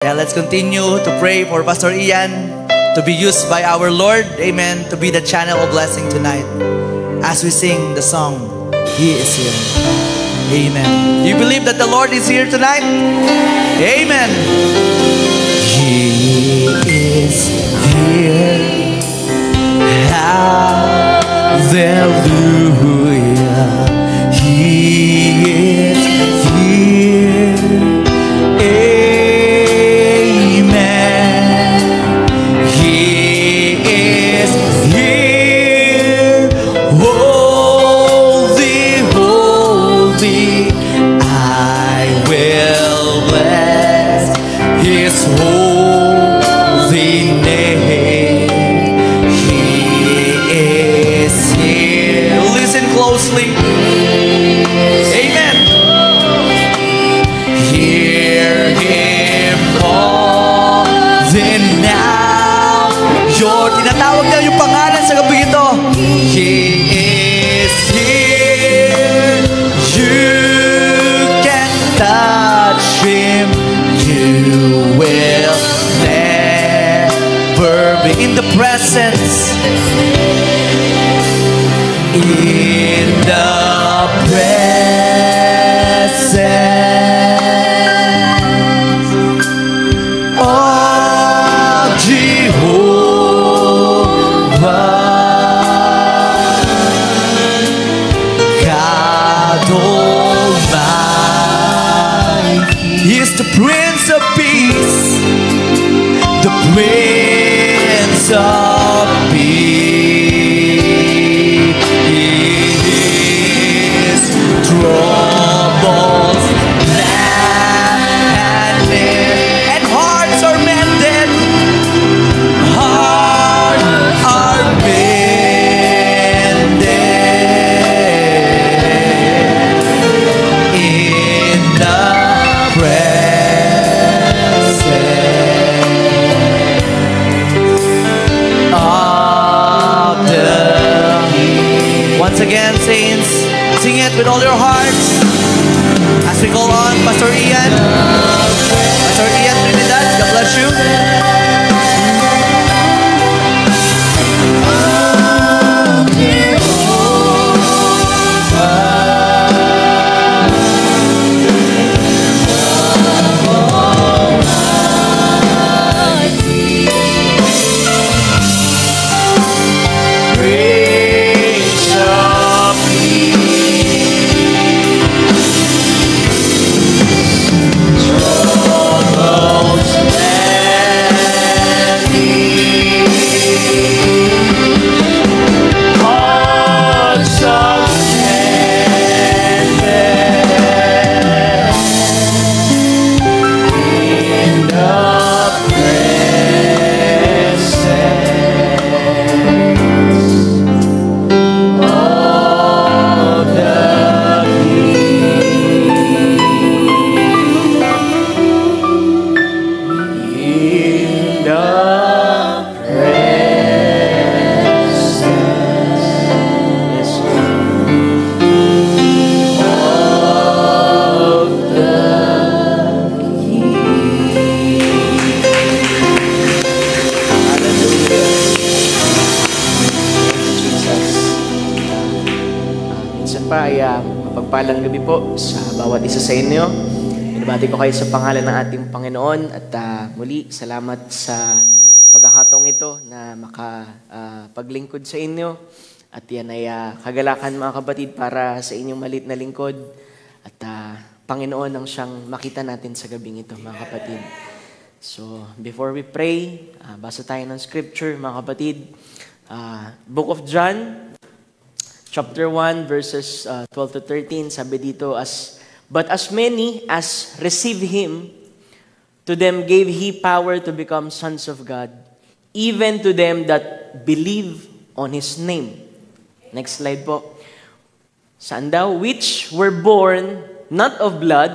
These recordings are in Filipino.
Yeah, let's continue to pray for Pastor Ian to be used by our Lord, amen, to be the channel of blessing tonight as we sing the song, He is here. Amen. Do you believe that the Lord is here tonight? Amen. He is here. Hallelujah. He is here. Tinatawag niya yung pangalan sa gabi ito. He is here. You can touch Him. You will never be in the presence. In the presence of Jehovah. He is the Prince of Peace, the Prince of Peace. His troubles land and hearts are mended. Hearts are mended in the presence of the King. Once again, saints, sing it with all your hearts as we call on Pastor Ian. Pastor Ian Trinidad, God bless you. Mapagpalang gabi po sa bawat isa sa inyo. Binabati ko kayo sa pangalan ng ating Panginoon at muli salamat sa pagkakataong ito na makapaglingkod sa inyo at yan ay kagalakan mga kapatid para sa inyong malit na lingkod at Panginoon ang siyang makita natin sa gabing ito mga kapatid. So before we pray, basa tayo ng scripture mga kapatid. Book of John Chapter 1, verses 12 to 13, sabi dito, But as many as receive Him, to them gave He power to become sons of God, even to them that believe on His name. Next slide po. Saan daw? Which were born not of blood,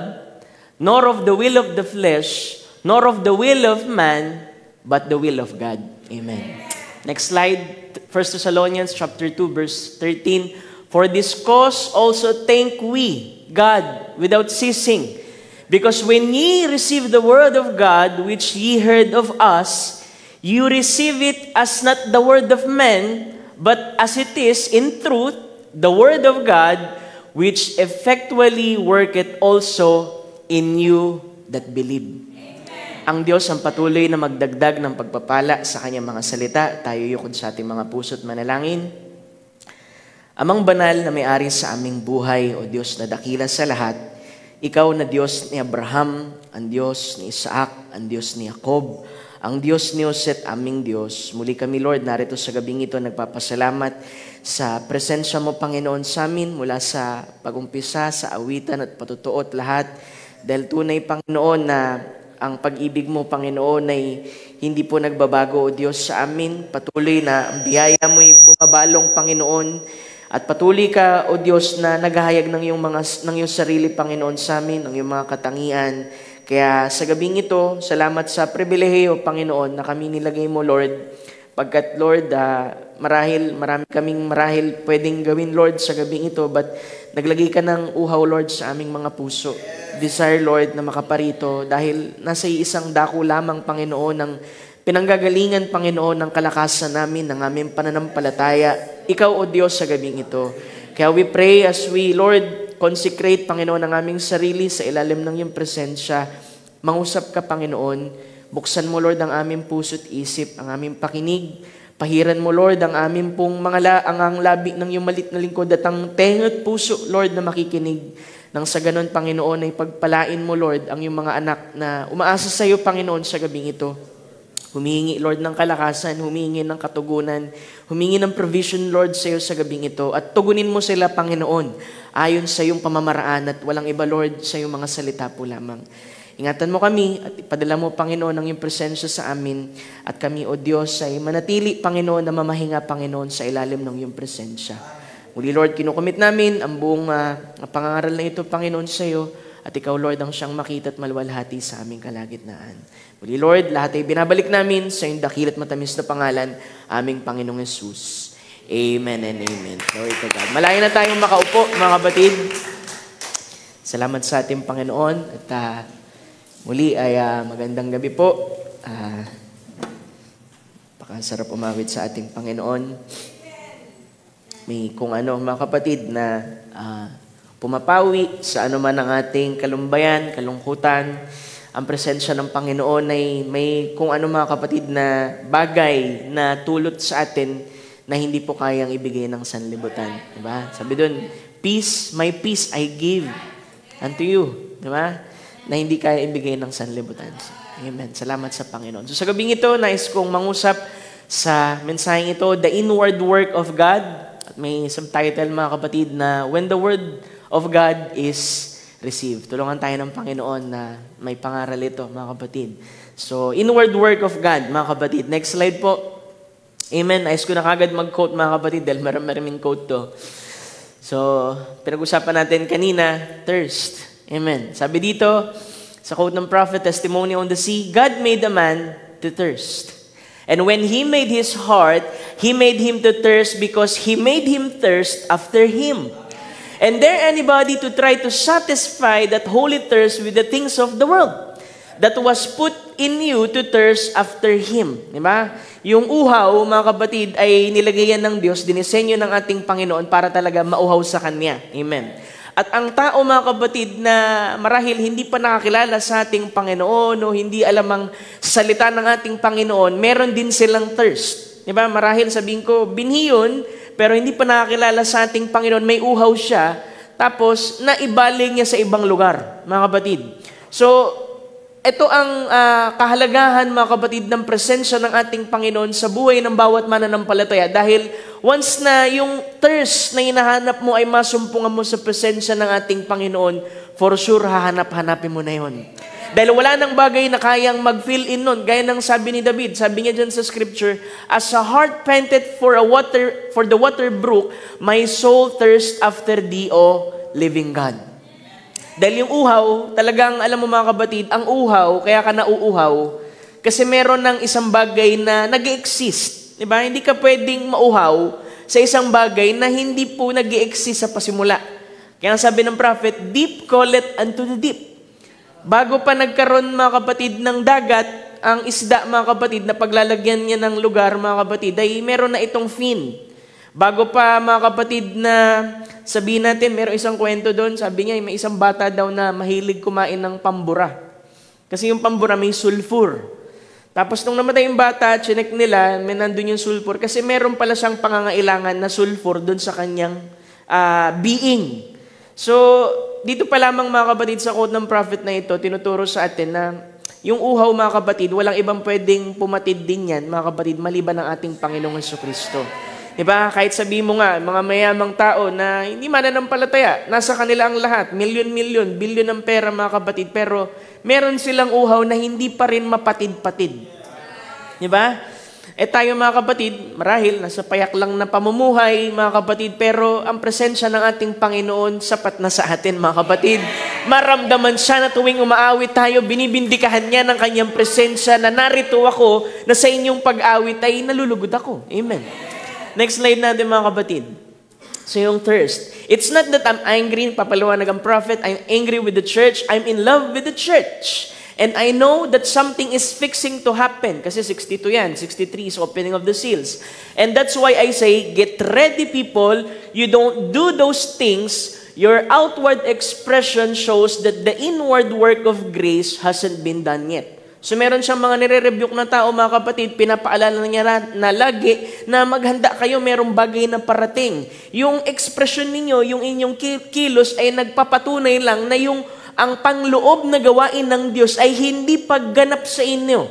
nor of the will of the flesh, nor of the will of man, but the will of God. Amen. Next slide. 1 Thessalonians chapter 2, verse 13. For this cause also thank we God without ceasing, Because when ye receive the word of God, which ye heard of us, you receive it as not the word of men, but as it is in truth, the word of God, which effectually worketh also in you that believe. Ang Diyos ang patuloy na magdagdag ng pagpapala sa kanyang mga salita. Tayo yukod sa ating mga puso't manalangin. Amang banal na may-ari sa aming buhay, O Diyos na dakila sa lahat, Ikaw na Diyos ni Abraham, ang Diyos ni Isaac, ang Diyos ni Jacob, ang Diyos ni Jose at aming Diyos. Muli kami, Lord, narito sa gabing ito, nagpapasalamat sa presensya mo, Panginoon, sa amin mula sa pag-umpisa, sa awitan at patutuo at lahat. Dahil tunay, Panginoon, na ang pag-ibig mo, Panginoon, ay hindi po nagbabago, O Diyos, sa amin. Patuloy na ang biyaya mo'y bumabalong, Panginoon. At patuloy ka, O Diyos, na naghahayag ng iyong sarili, Panginoon, sa amin, ng iyong mga katangian. Kaya sa gabing ito, salamat sa pribilehiyo, Panginoon, na kami nilagay mo, Lord. Pagkat, Lord, marami kaming pwedeng gawin, Lord, sa gabing ito, but naglagay ka ng uhaw, Lord, sa aming mga puso. Desire, Lord, na makaparito dahil nasa isang dako lamang, Panginoon, ng pinanggagalingan, Panginoon, ng kalakasan namin, ng aming pananampalataya. Ikaw, O Diyos, sa gabing ito. Kaya we pray as we, Lord, consecrate, Panginoon, ang aming sarili sa ilalim ng iyong presensya. Mangusap ka, Panginoon. Buksan mo, Lord, ang aming puso't isip, ang aming pakinig. Pahiran mo, Lord, ang aming pong ang labi ng iyong malit na lingkod at ang tenga't puso, Lord, na makikinig. Nang sa ganon, Panginoon, ay pagpalain mo, Lord, ang iyong mga anak na umaasa sa iyo, Panginoon, sa gabing ito. Humihingi, Lord, ng kalakasan, humihingi ng katugunan, humingi ng provision, Lord, sa iyo sa gabing ito. At tugunin mo sila, Panginoon, ayon sa iyong pamamaraan at walang iba, Lord, sa iyong mga salita po lamang. Ingatan mo kami at ipadala mo, Panginoon, ang iyong presensya sa amin. At kami, O Diyos, ay manatili, Panginoon, na mamahinga, Panginoon, sa ilalim ng iyong presensya. Muli, Lord, kinukomit namin ang buong pangangaral na ito, Panginoon, sa iyo. At ikaw, Lord, ang siyang makita at maluwalhati sa aming kalagitnaan. Muli, Lord, lahat ay binabalik namin sa iyong dakil at matamis na pangalan, aming Panginoong Yesus. Amen and amen. Glory to God. Malaya na tayong makaupo, mga kapatid. Salamat sa ating Panginoon. At muli ay magandang gabi po. Pakasarap umawit sa ating Panginoon. May kung ano, mga kapatid, na pumapawi sa anuman ang ating kalumbayan, kalungkutan. Ang presensya ng Panginoon ay may kung ano, mga kapatid, na bagay na tulot sa atin na hindi po kayang ibigay ng sanlibutan. Diba? Sabi doon, peace, my peace I give unto you. Diba? Na hindi kaya ibigay ng sanlibutan. Amen. Salamat sa Panginoon. So sa gabing ito, nais kong mangusap sa mensaheng ito, the inward work of God. At may subtitle, mga kapatid, na when the word of God is received. Tulungan tayo ng Panginoon na may pangaral ito, mga kapatid. So, inward work of God, mga kapatid. Next slide po. Amen. Ayos ko na kagad mag-quote, mga kapatid, dahil maraming quote to. So, pinag-usapan natin kanina, thirst. Amen. Sabi dito, sa quote ng prophet, Testimony on the Sea, God made a man to thirst. And when He made his heart, He made him to thirst because He made him thirst after Him. And dare anybody to try to satisfy that holy thirst with the things of the world that was put in you to thirst after Him. Diba? Yung uhaw, mga kapatid, ay nilagayan ng Diyos, dinisenyo ng ating Panginoon para talaga mauhaw sa Kanya. Amen. At ang tao, mga kapatid, na marahil hindi pa nakakilala sa ating Panginoon o hindi alam ang salita ng ating Panginoon, meron din silang thirst. Diba? Marahil sabihin ko, binhi yun, pero hindi pa nakakilala sa ating Panginoon, may uhaw siya, tapos naibaling niya sa ibang lugar, mga kapatid. So, ito ang kahalagahan, mga kapatid, ng presensya ng ating Panginoon sa buhay ng bawat mananampalataya. Dahil once na yung thirst na hinahanap mo ay masumpungan mo sa presensya ng ating Panginoon, for sure, hahanap-hanapin mo na yun. Dahil wala nang bagay na kayang mag-fill in nun. Gaya ng sabi ni David, sabi niya dyan sa scripture, as a heart panted for the water brook, my soul thirsts after thee, O living God. Dahil yung uhaw, talagang alam mo, mga kapatid, ang uhaw, kaya ka nauuhaw, kasi meron ng isang bagay na nag-exist. Diba? Hindi ka pwedeng mauhaw sa isang bagay na hindi po nag-exist sa pasimula. Kaya sabi ng prophet, deep calleth unto the deep. bago pa nagkaroon mga kapatid ng dagat, ang isda mga kapatid na paglalagyan niya ng lugar mga kapatid ay meron na itong fin. Bago pa mga kapatid na sabihin natin, meron isang kwento doon, sabi niya may isang bata daw na mahilig kumain ng pambura. Kasi yung pambura may sulfur. Tapos nung namatay yung bata, chinek nila, may nandun yung sulfur. Kasi meron pala siyang pangangailangan na sulfur doon sa kanyang being. So, dito pa lamang mga kapatid sa quote ng prophet na ito, tinuturo sa atin na yung uhaw mga kapatid, walang ibang pwedeng pumatid din yan mga kapatid, maliban ng ating Panginoong Jesucristo. Diba? Kahit sabihin mo nga, mga mayamang tao na hindi mananampalataya, nasa kanila ang lahat, milyon-milyon, bilyon ng pera mga kapatid, pero meron silang uhaw na hindi pa rin mapatid-patid. Diba? Tayo mga kapatid, marahil, nasa payak lang na pamumuhay mga kapatid, pero ang presensya ng ating Panginoon sapat na sa atin mga kapatid. Maramdaman siya na tuwing umaawit tayo, binibindikahan niya ng kanyang presensya na narito ako, na sa inyong pag-awit ay nalulugod ako. Amen. Next slide natin mga kapatid. So yung thirst. It's not that I'm angry, papaliwanag ang prophet, I'm angry with the church, I'm in love with the church. And I know that something is fixing to happen. Kasi 62 yan, 63 is opening of the seals. And that's why I say, get ready people, you don't do those things, your outward expression shows that the inward work of grace hasn't been done yet. So meron siyang mga nire-rebuke na tao mga kapatid, pinapaalala niya na lagi na maghanda kayo, merong bagay na parating. Yung expression ninyo, yung inyong kilos ay nagpapatunay lang na ang pangloob na gawain ng Diyos ay hindi pagganap sa inyo.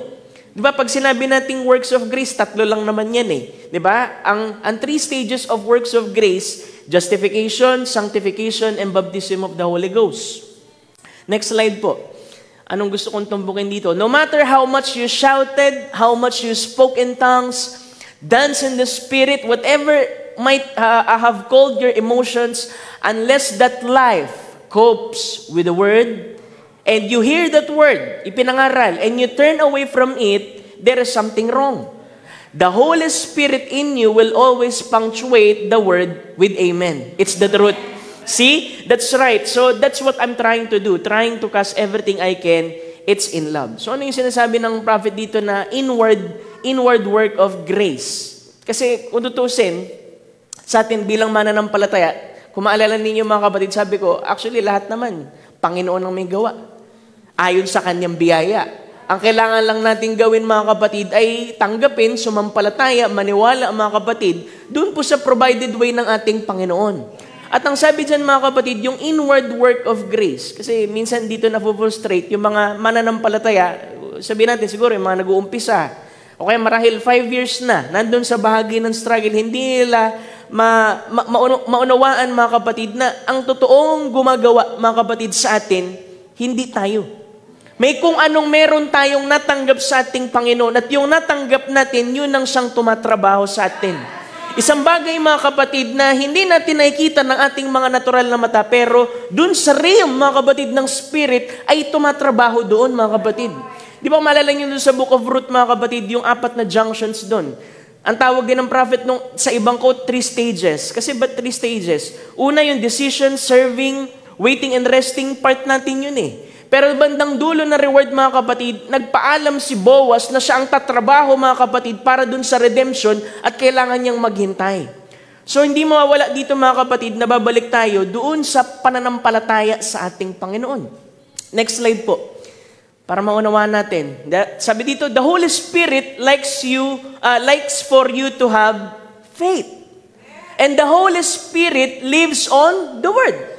Di ba? Pag sinabi nating works of grace, 3 lang naman yan eh. Di ba? Ang 3 stages of works of grace, justification, sanctification, and baptism of the Holy Ghost. Next slide po. Anong gusto kong tumbukin dito? No matter how much you shouted, how much you spoke in tongues, dance in the Spirit, whatever might have called your emotions, unless that life copes with the word, and you hear that word, ipinangaral, and you turn away from it, there is something wrong. The Holy Spirit in you will always punctuate the word with amen. It's the truth. See? That's right. So that's what I'm trying to do, trying to cast everything I can. It's in love. So ano yung sinasabi ng prophet dito na inward work of grace? Kasi kung tutusin, sa atin bilang mananampalataya, kung maalala ninyo mga kapatid, sabi ko, actually lahat naman, Panginoon ang may gawa. Ayon sa kanyang biyaya. Ang kailangan lang natin gawin mga kapatid ay tanggapin, sumampalataya, maniwala mga kapatid, doon po sa provided way ng ating Panginoon. At ang sabi dyan mga kapatid, yung inward work of grace, kasi minsan dito na-frustrate yung mga mananampalataya, sabihin natin siguro yung mga nag-uumpisa, o kaya marahil 5 years na, nandun sa bahagi ng struggle, hindi nila maunawaan mga kapatid na ang totoong gumagawa mga kapatid sa atin, hindi tayo. May kung anong meron tayong natanggap sa ating Panginoon at yung natanggap natin, yun ang siyang tumatrabaho sa atin. Isang bagay mga kapatid na hindi natin nakikita ng ating mga natural na mata, pero dun sa realm mga kapatid ng Spirit ay tumatrabaho doon mga kapatid. Di ba maalala nyo doon sa Book of Ruth mga kapatid, yung 4 na junctions doon? Ang tawag din ng prophet sa ibang quote, 3 stages. Kasi ba't 3 stages? Una yung decision, serving, waiting and resting, part natin yun eh. Pero bandang dulo na reward mga kapatid, nagpaalam si Boaz na siya ang tatrabaho mga kapatid para dun sa redemption at kailangan niyang maghintay. So hindi mawawala dito mga kapatid na babalik tayo doon sa pananampalataya sa ating Panginoon. Next slide po. Para maunawaan natin. Sabi dito, the Holy Spirit likes for you to have faith. And the Holy Spirit lives on the Word.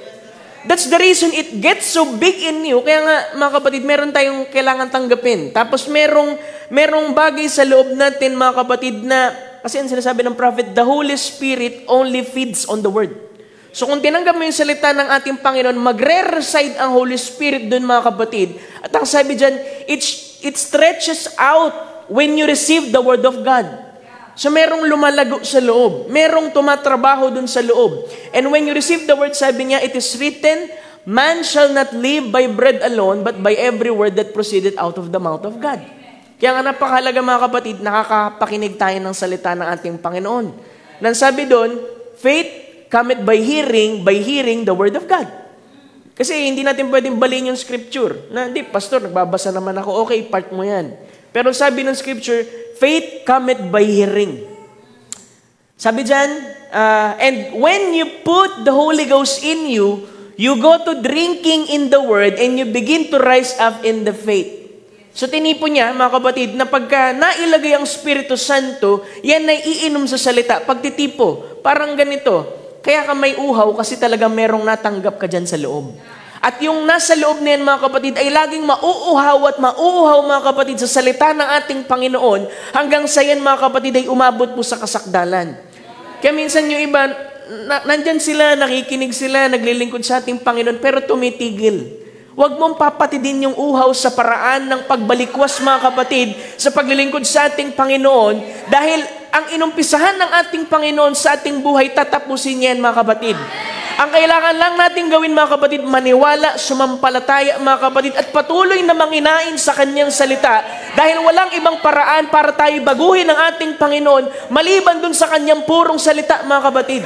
That's the reason it gets so big in you. Kaya nga, mga kapatid, meron tayong kailangan tanggapin. Tapos merong bagay sa loob natin, mga kapatid, na, kasi ang sinasabi ng prophet, the Holy Spirit only feeds on the Word. So kung tinanggap mo yung salita ng ating Panginoon, magre-reside ang Holy Spirit doon mga kapatid. At ang sabi dyan, it stretches out when you receive the Word of God. So merong lumalago sa loob. Merong tumatrabaho doon sa loob. And when you receive the Word, sabi niya, it is written, man shall not live by bread alone, but by every word that proceeded out of the mouth of God. Kaya nga napakahalaga mga kapatid, nakakapakinig tayo ng salita ng ating Panginoon. Nang sabi doon, faith cometh by hearing the Word of God. Kasi hindi natin pwedeng baliin yung scripture. Na, hindi, pastor, nagbabasa naman ako. Okay, part mo yan. Pero sabi ng scripture, faith cometh by hearing. Sabi dyan, and when you put the Holy Ghost in you, you go to drinking in the Word and you begin to rise up in the faith. So tinipo niya, mga kapatid, na pagka nailagay ang Espiritu Santo, yan ay iinom sa salita. Pagtitipo, parang ganito. Kaya ka may uhaw kasi talaga merong natanggap ka dyan sa loob. At yung nasa loob na yan, mga kapatid, ay laging mauuhaw at mauuhaw, mga kapatid, sa salita ng ating Panginoon, hanggang sa yan, mga kapatid, ay umabot po sa kasakdalan. Kaya minsan yung iba, nandyan sila, nakikinig sila, naglilingkod sa ating Panginoon, pero tumitigil. Huwag mong papatidin yung uhaw sa paraan ng pagbalikwas, mga kapatid, sa paglilingkod sa ating Panginoon, dahil ang inumpisahan ng ating Panginoon sa ating buhay, tatapusin yan, mga kapatid. Ang kailangan lang natin gawin, mga kapatid, maniwala, sumampalataya, mga kapatid, at patuloy na manginain sa Kanyang salita, dahil walang ibang paraan para tayo baguhin ang ating Panginoon, maliban dun sa Kanyang purong salita, mga kapatid.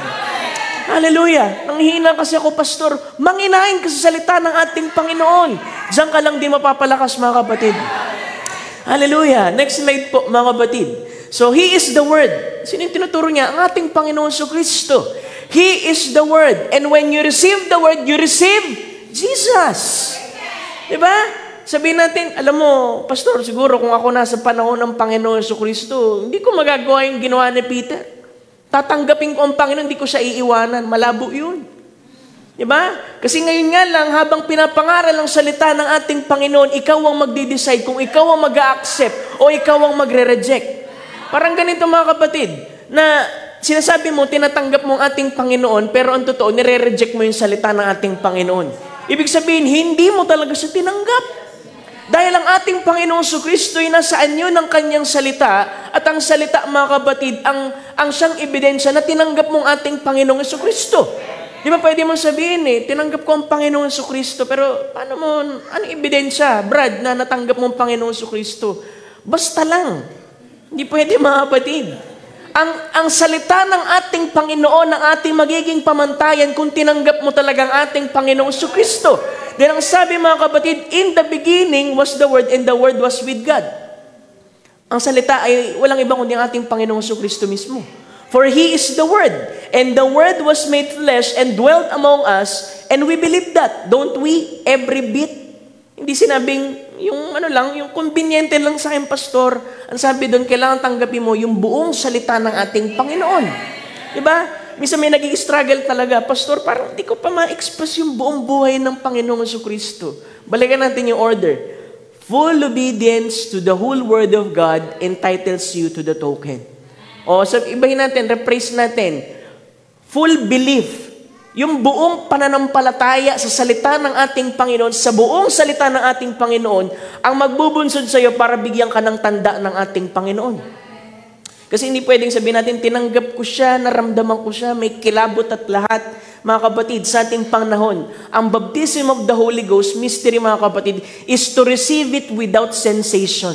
Hallelujah! Nanghihina kasi ako, pastor, manginain ka sa salita ng ating Panginoon. Diyan ka lang di mapapalakas, mga kapatid. Hallelujah! Next slide po, mga kapatid. So, He is the Word. Sino yung tinuturo niya? Ang ating Panginoon Kristo. He is the Word. And when you receive the Word, you receive Jesus. Diba? Sabihin natin, alam mo, pastor, siguro kung ako nasa panahon ng Panginoon Kristo, hindi ko magagawa yung ginawa ni Peter. Tatanggapin ko ang Panginoon, hindi ko siya iiwanan. Malabo yun. Diba? Kasi ngayon nga lang, habang pinapangaral ang salita ng ating Panginoon, ikaw ang magde-decide kung ikaw ang mag-a-accept o ikaw ang magre-reject. Parang ganito, mga kapatid, na sinasabi mo, tinatanggap mo ang ating Panginoon, pero ang totoo, nire-reject mo yung salita ng ating Panginoon. Ibig sabihin, hindi mo talaga siya tinanggap. Dahil ang ating Panginoon Kristo ay nasa anyo ng Kanyang salita, at ang salita, mga kapatid, ang siyang ebidensya na tinanggap mo ang ating Panginoong Kristo. Di ba pwede mo sabihin tinanggap ko ang Panginoong Kristo, pero paano mo, anong ebidensya, Brad, na natanggap mo ang Panginoong Kristo? Basta lang. Hindi pwede, mga kapatid. Ang salita ng ating Panginoon, ng ating magiging pamantayan kung tinanggap mo talaga ang ating Panginoong Kristo. Dahil ang sabi, mga kapatid, in the beginning was the Word and the Word was with God. Ang salita ay walang ibang kundi ang ating Panginoong Kristo mismo. For He is the Word, and the Word was made flesh and dwelt among us, and we believe that. Don't we? Every bit. Hindi sinabing yung yung conveniente lang sa akin, pastor. Ang sabi doon, kailangan tanggapin mo yung buong salita ng ating Panginoon. Diba? Minsan may nag-i-struggle talaga, pastor, parang hindi ko pa ma-express yung buong buhay ng Panginoong Kristo. Balikan natin yung order. Full obedience to the whole Word of God entitles you to the token. O, ibahin natin, rephrase natin. Full belief. Yung buong pananampalataya sa salita ng ating Panginoon, sa buong salita ng ating Panginoon, ang magbubunsod sa iyo para bigyan ka ng tanda ng ating Panginoon. Kasi hindi pwedeng sabihin natin, tinanggap ko siya, naramdaman ko siya, may kilabot at lahat. Mga kapatid, sa ating panahon, ang baptism of the Holy Ghost, mystery, mga kapatid, is to receive it without sensation.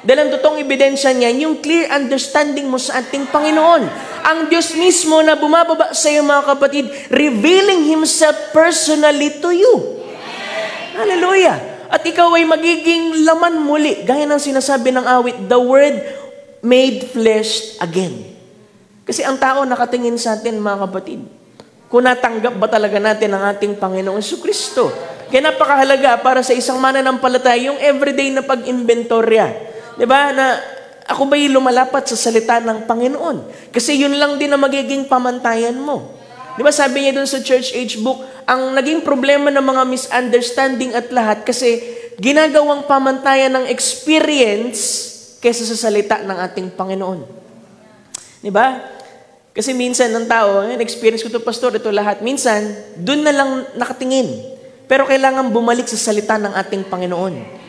Dahil ang totoong ebidensya niya, yung clear understanding mo sa ating Panginoon. Ang Diyos mismo na bumababa sa iyo, mga kapatid, revealing Himself personally to you. Hallelujah! At ikaw ay magiging laman muli. Gaya ng sinasabi ng awit, the Word made flesh again. Kasi ang tao nakatingin sa atin, mga kapatid. Kung natanggap ba talaga natin ang ating Panginoong Kristo. Kaya napakahalaga para sa isang mananampalataya, yung everyday na pag-inventorya. Diba? Na ako ba'y lumalapat sa salita ng Panginoon? Kasi yun lang din na magiging pamantayan mo. Diba sabi niya dun sa Church Age Book, ang naging problema ng mga misunderstanding at lahat kasi ginagawang pamantayan ng experience kaysa sa salita ng ating Panginoon. Diba? Kasi minsan ng tao, experience ko to, pastor, ito lahat. Minsan, dun na lang nakatingin. Pero kailangan bumalik sa salita ng ating Panginoon.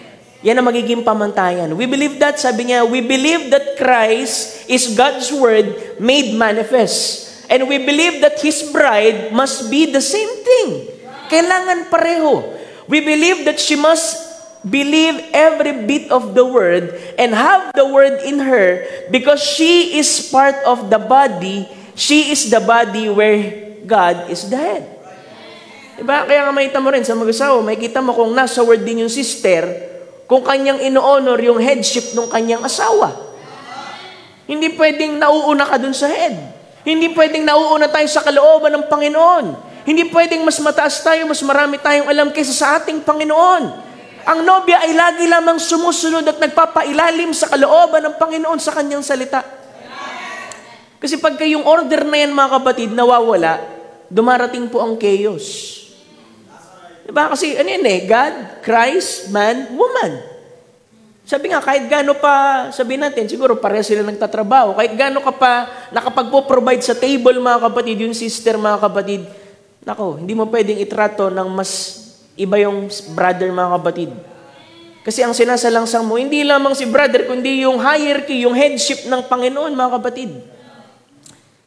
Yan ang magiging pamantayan. We believe that, sabi niya, we believe that Christ is God's Word made manifest. And we believe that His bride must be the same thing. Kailangan pareho. We believe that she must believe every bit of the Word and have the Word in her because she is part of the body. She is the body where God is the head. Diba? Kaya nga makita mo rin sa mag-asawa, makikita mo kung nasa word din yung sister, kung kanyang ino-honor yung headship ng kanyang asawa. Hindi pwedeng nauuna ka dun sa head. Hindi pwedeng nauuna tayo sa kalooban ng Panginoon. Hindi pwedeng mas mataas tayo, mas marami tayong alam kaysa sa ating Panginoon. Ang nobya ay lagi lamang sumusunod at nagpapailalim sa kalooban ng Panginoon sa kanyang salita. Kasi pagka yung order na yan, mga kapatid, nawawala, dumarating po ang chaos. Diba? Kasi ano yan God, Christ, man, woman. Sabi nga, kahit gaano pa, sabi natin, siguro pareha sila nagtatrabaho, kahit gaano ka pa nakapagpo-provide sa table, mga kapatid, yung sister, mga kapatid, nako, hindi mo pwedeng itrato ng mas iba yung brother, mga kapatid. Kasi ang sinasalangsang mo, hindi lamang si brother, kundi yung hierarchy, yung headship ng Panginoon, mga kapatid.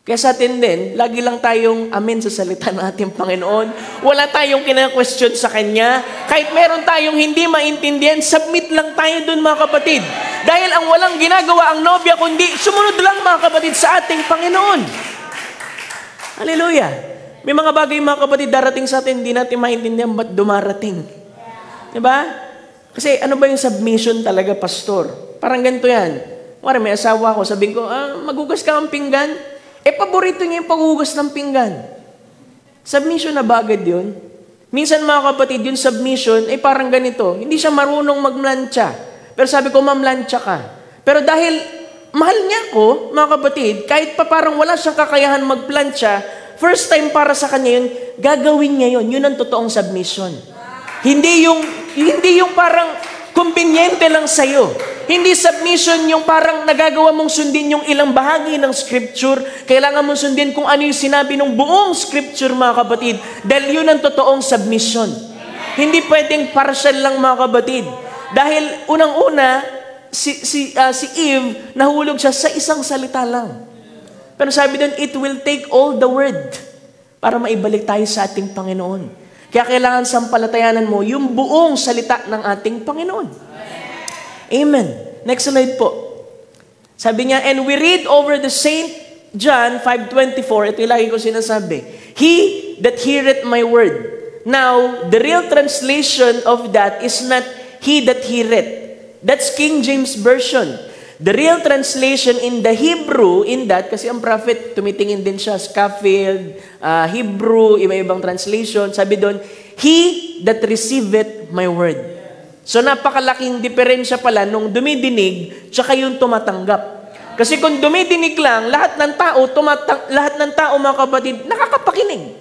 Kaya sa atin din, lagi lang tayong amen sa salita ng ating Panginoon. Wala tayong kina-question sa Kanya. Kahit meron tayong hindi maintindihan, submit lang tayo dun, mga kapatid. Dahil ang walang ginagawa ang nobya, kundi sumunod lang, mga kapatid, sa ating Panginoon. Hallelujah. May mga bagay, mga kapatid, darating sa atin, hindi natin maintindihan ba't dumarating. Diba? Kasi ano ba yung submission talaga, pastor? Parang ganito yan. May asawa ko, sabihin ko, magugas ka ng pinggan. Paborito niya yung paghugas ng pinggan. Submission na ba agad yun? Minsan, mga kapatid, yung submission, parang ganito. Hindi siya marunong magmlansya. Pero sabi ko, mamlansya ka. Pero dahil mahal niya ako, mga kapatid, kahit pa parang wala siyang kakayahan magplansya, first time para sa kanya yun, gagawin niya yun. Yun ang totoong submission. Hindi yung parang kumbinyente lang sa'yo. Hindi submission yung parang nagagawa mong sundin yung ilang bahagi ng scripture. Kailangan mong sundin kung ano yung sinabi ng buong scripture, mga kapatid. Dahil yun ang totoong submission. Hindi pwedeng partial lang, mga kapatid. Dahil unang-una, si Eve, nahulog siya sa isang salita lang. Pero sabi doon, it will take all the word para maibalik tayo sa ating Panginoon. Kaya kailangan sampalatayanan mo yung buong salita ng ating Panginoon. Amen. Next slide po. Sabi niya, and we read over the Saint John 5:24. Ito yung lagi ko sinasabi. He that heareth my word. Now, the real translation of that is not he that heareth. That's King James Version. The real translation in the Hebrew, in that, kasi ang prophet, tumitingin din siya, Scofield, Hebrew, iba-ibang translation. Sabi doon, he that receiveth my word. So napakalaking diferensya pala nung dumidinig tsaka yung tumatanggap. Kasi kung dumidinig lang, lahat ng tao, mga kapatid, nakakapakinig.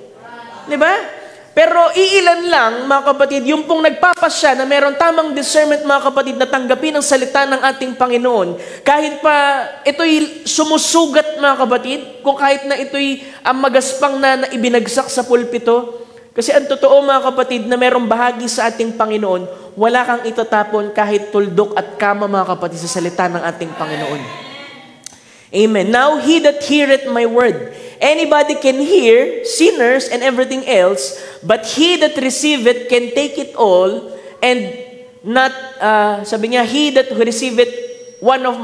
Di ba? Pero iilan lang, mga kapatid, yung pong nagpapasya na meron tamang discernment, mga kapatid, na tanggapin ang salita ng ating Panginoon. Kahit pa ito'y sumusugat, mga kapatid, kung kahit na ito'y magaspang na ibinagsak sa pulpito. Kasi ang totoo, mga kapatid, na merong bahagi sa ating Panginoon, wala kang itatapon kahit tuldok at kama, mga kapatid, sa salita ng ating Panginoon. Amen. Now, he that heareth my word. Anybody can hear, sinners and everything else, but he that receiveth can take it all and not, sabi niya, he that receiveth one of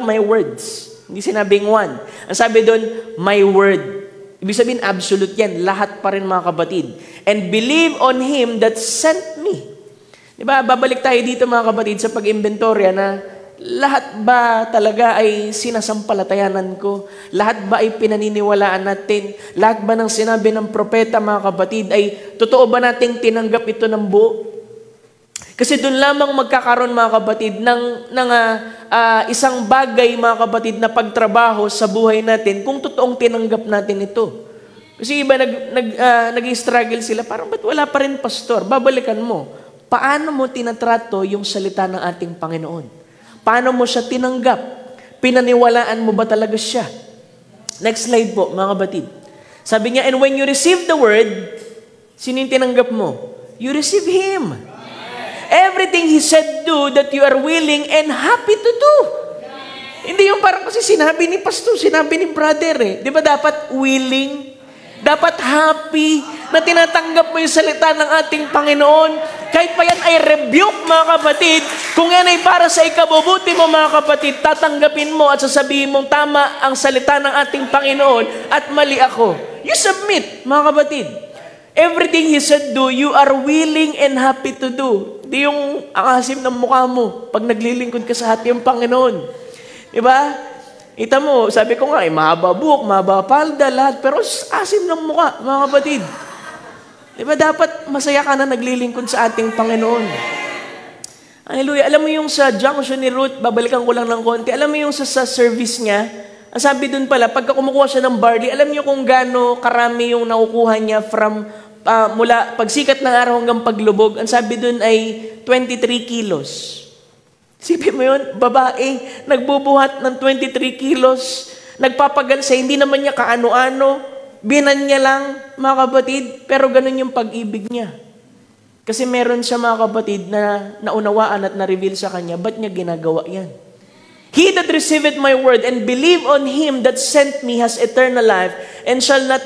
my words. Hindi sinabing one. Ang sabi doon, my word. Ibig sabihin, absolute yan. Lahat pa rin, mga kapatid. And believe on him that sent me. Diba? Babalik tayo dito, mga kapatid, sa pag-inventorya na lahat ba talaga ay sinasampalatayanan ko? Lahat ba ay pinaniniwalaan natin? Lahat ba ng sinabi ng propeta, mga kapatid, ay totoo ba nating tinanggap ito ng buo? Kasi doon lamang magkakaroon, mga kapatid, ng isang bagay, mga kapatid, na pagtrabaho sa buhay natin kung totoong tinanggap natin ito. Kasi iba nag-struggle sila, parang ba't wala pa rin, pastor? Babalikan mo. Paano mo tinatrato yung salita ng ating Panginoon? Paano mo siya tinanggap? Pinaniwalaan mo ba talaga siya? Next slide po, mga kapatid. Sabi niya, and when you receive the word, sino yung tinanggap mo? You receive Him. Everything He said do that you are willing and happy to do. Hindi yung parang kasi sinabi ni pastor, sinabi ni brother eh. Di ba dapat willing? Dapat happy na tinatanggap mo yung salita ng ating Panginoon. Kahit pa yan ay rebuke, mga kapatid, kung yan ay para sa ikabubuti mo, mga kapatid, tatanggapin mo at sasabihin mong tama ang salita ng ating Panginoon at mali ako. You submit, mga kapatid. Everything He said do, you are willing and happy to do. Di yung akasim ng mukha mo pag naglilingkod ka sa hati ng Panginoon. Diba? Ita mo, sabi ko nga, mahaba buhok, mahaba palda, lahat. Pero asim ng mukha, mga kapatid. Diba dapat masaya ka na naglilingkod sa ating Panginoon? Hallelujah. Alam mo yung sa junction ni Ruth, babalikan ko lang ng konti. Alam mo yung sa service niya, ang sabi dun pala, pagka kumukuha siya ng barley, alam niyo kung gaano karami yung nakukuha niya from mula pagsikat ng araw hanggang paglubog. Ang sabi dun ay 23 kilos. Sipin mo yun, babae, nagbubuhat ng 23 kilos, nagpapagalsa, hindi naman niya kaano-ano, binan niya lang, mga kapatid, pero ganun yung pag-ibig niya. Kasi meron siya, mga kapatid, na naunawaan at na-reveal sa kanya, ba't niya ginagawa yan? He that receiveth my word and believe on Him that sent me has eternal life and shall not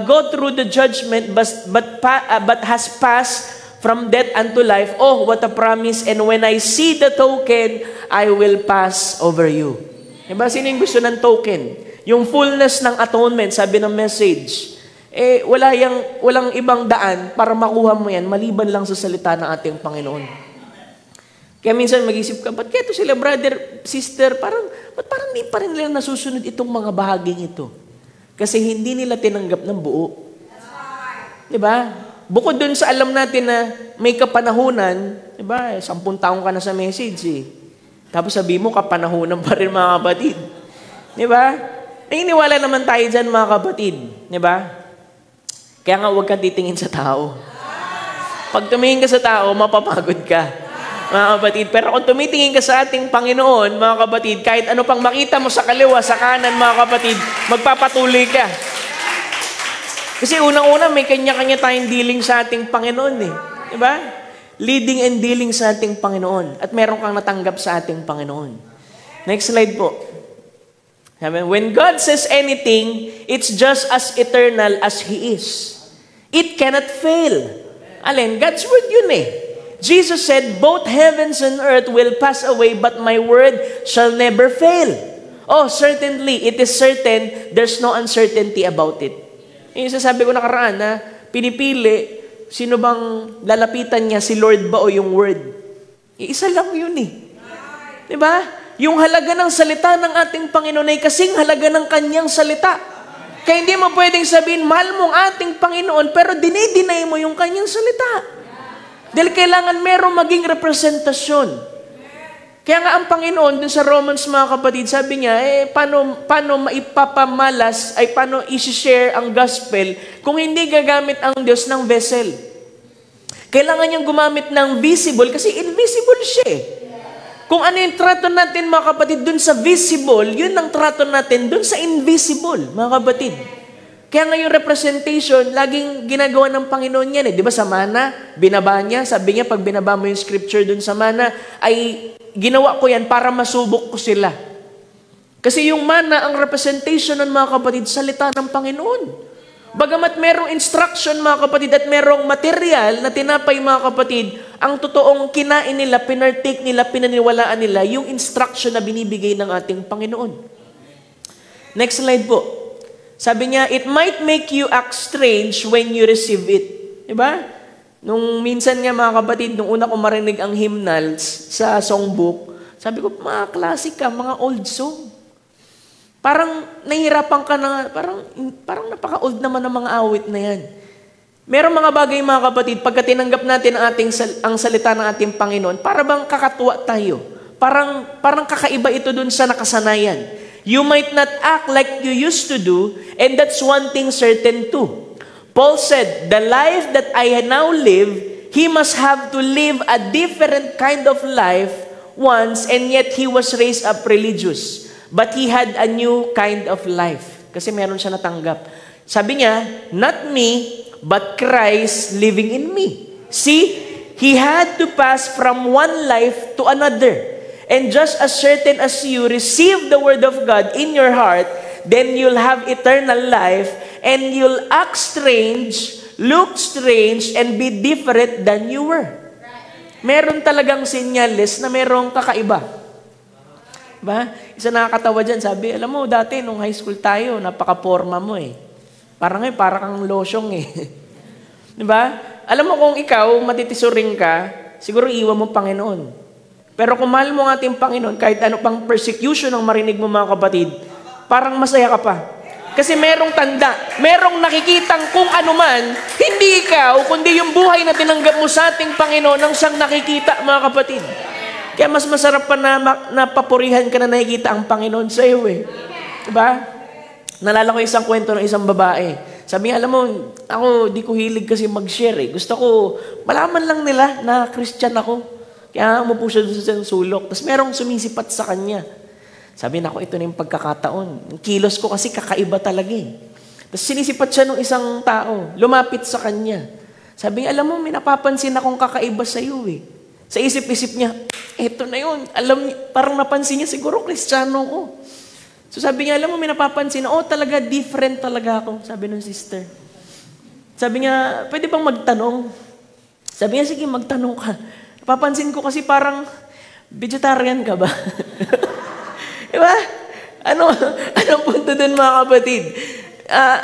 go through the judgment but has passed from death unto life. Oh, what a promise. And when I see the token, I will pass over you. Diba? Sino yung gusto ng token? Yung fullness ng atonement, sabi ng message. Walang ibang daan para makuha mo yan, maliban lang sa salita ng ating Panginoon. Kaya minsan mag-isip ka, ba't kaya ito sila, brother, sister, ba't parang hindi pa rin nila nasusunod itong mga bahaging ito? Kasi hindi nila tinanggap ng buo. Diba? Bukod dun sa alam natin na may kapanahunan, diba? 10 taong ka na sa message eh. Tapos sabi mo, kapanahunan pa rin mga kapatid. Diba? Naniniwala naman tayo dyan mga kapatid. Diba? Kaya nga huwag kang titingin sa tao. Pag tumingin ka sa tao, mapapagod ka. Mga kapatid, pero kung tumitingin ka sa ating Panginoon, mga kapatid, kahit ano pang makita mo sa kaliwa, sa kanan, mga kapatid, magpapatuloy ka. Kasi unang-una, may kanya-kanya tayong dealing sa ating Panginoon eh. Diba? Leading and dealing sa ating Panginoon. At meron kang natanggap sa ating Panginoon. Next slide po. When God says anything, it's just as eternal as He is. It cannot fail. Alin, God's word yun eh. Jesus said, both heavens and earth will pass away, but my word shall never fail. Oh, certainly, it is certain, there's no uncertainty about it. Yung sasabi ko nakaraan na pinipili, sino bang lalapitan niya, si Lord ba o yung word? Isa lang yun eh. Diba? Yung halaga ng salita ng ating Panginoon ay kasing halaga ng kanyang salita. Kaya hindi mo pwedeng sabihin, mahal mong ating Panginoon, pero dinidinay mo yung kanyang salita. Dahil kailangan merong maging representasyon. Kaya nga ang Panginoon, dun sa Romans mga kapatid, sabi niya, paano maipapamalas, ay paano isi-share ang gospel kung hindi gagamit ang Diyos ng vessel? Kailangan niyang gumamit ng visible kasi invisible siya eh. Kung ano yung trato natin mga kapatid dun sa visible, yun ang trato natin dun sa invisible, mga kapatid. Kaya nga yung representation, laging ginagawa ng Panginoon yan eh. Di ba sa mana, binaba niya, sabi niya pag binaba mo yung scripture dun sa mana, ay ginawa ko yan para masubok ko sila. Kasi yung mana, ang representation ng mga kapatid, salita ng Panginoon. Bagamat merong instruction mga kapatid at merong material na tinapay mga kapatid, ang totoong kinain nila, pinartake nila, pinaniwalaan nila, yung instruction na binibigay ng ating Panginoon. Next slide po. Sabi niya, it might make you act strange when you receive it. Diba? Nung minsan nga mga kapatid, nung una ko marinig ang hymnals sa songbook, sabi ko, mga klasika, mga old song. Parang nahihirapan ka na, parang napaka-old naman ng mga awit na yan. Merong mga bagay mga kapatid, pagka tinanggap natin ang salita ng ating Panginoon, para bang kakatuwa tayo. Parang kakaiba ito dun sa nakasanayan. You might not act like you used to do, and that's one thing certain too. Paul said, the life that I now live, he must have to live a different kind of life once, and yet he was raised up religious. But he had a new kind of life. Kasi meron siya natanggap. Sabi niya, not me, but Christ living in me. See, he had to pass from one life to another. And just as certain as you receive the word of God in your heart, then you'll have eternal life, and you'll act strange, look strange, and be different than you were. Meron talagang senyales na merong kakaiba. Ba? Isa nakakatawa dyan, sabi, alam mo, dati nung high school tayo, napaka-forma mo eh. Parang kang losyong eh. Di ba? Alam mo kung ikaw, matitisuring ka, siguro iwan mo Panginoon. Pero kung mahal mo ang ating Panginoon, kahit ano pang persecution ang marinig mo mga kapatid, parang masaya ka pa. Kasi merong tanda, merong nakikitang kung ano man, hindi ikaw, kundi yung buhay na tinanggap mo sa ating Panginoon ang siyang nakikita, mga kapatid. Kaya mas masarap pa na napapurihan ka na nakikita ang Panginoon sa iyo eh. Diba? Nalala ko isang kwento ng isang babae. Sabi niya, alam mo, ako di ko hilig kasi mag-share eh. Gusto ko, malaman lang nila na Christian ako. Kaya umupo siya doon sa sulok. Tapos merong sumisipat sa kanya. Sabi na ako, ito na yung pagkakataon. Yung kilos ko kasi kakaiba talaga eh. Tapos sinisipat siya ng isang tao. Lumapit sa kanya. Sabi niya, alam mo, may napapansin akong kakaiba sa iyo eh. Sa isip-isip niya, eto na yun. Alam niya, parang napansin niya, siguro Kristiyano ko. So sabi niya, alam mo, may napapansin na, talaga, different talaga ako. Sabi ng sister. Sabi niya, pwede bang magtanong? Sabi niya, sige, magtanong ka. Napapansin ko kasi parang, vegetarian ka ba? Diba? Anong punto dun mga kapatid?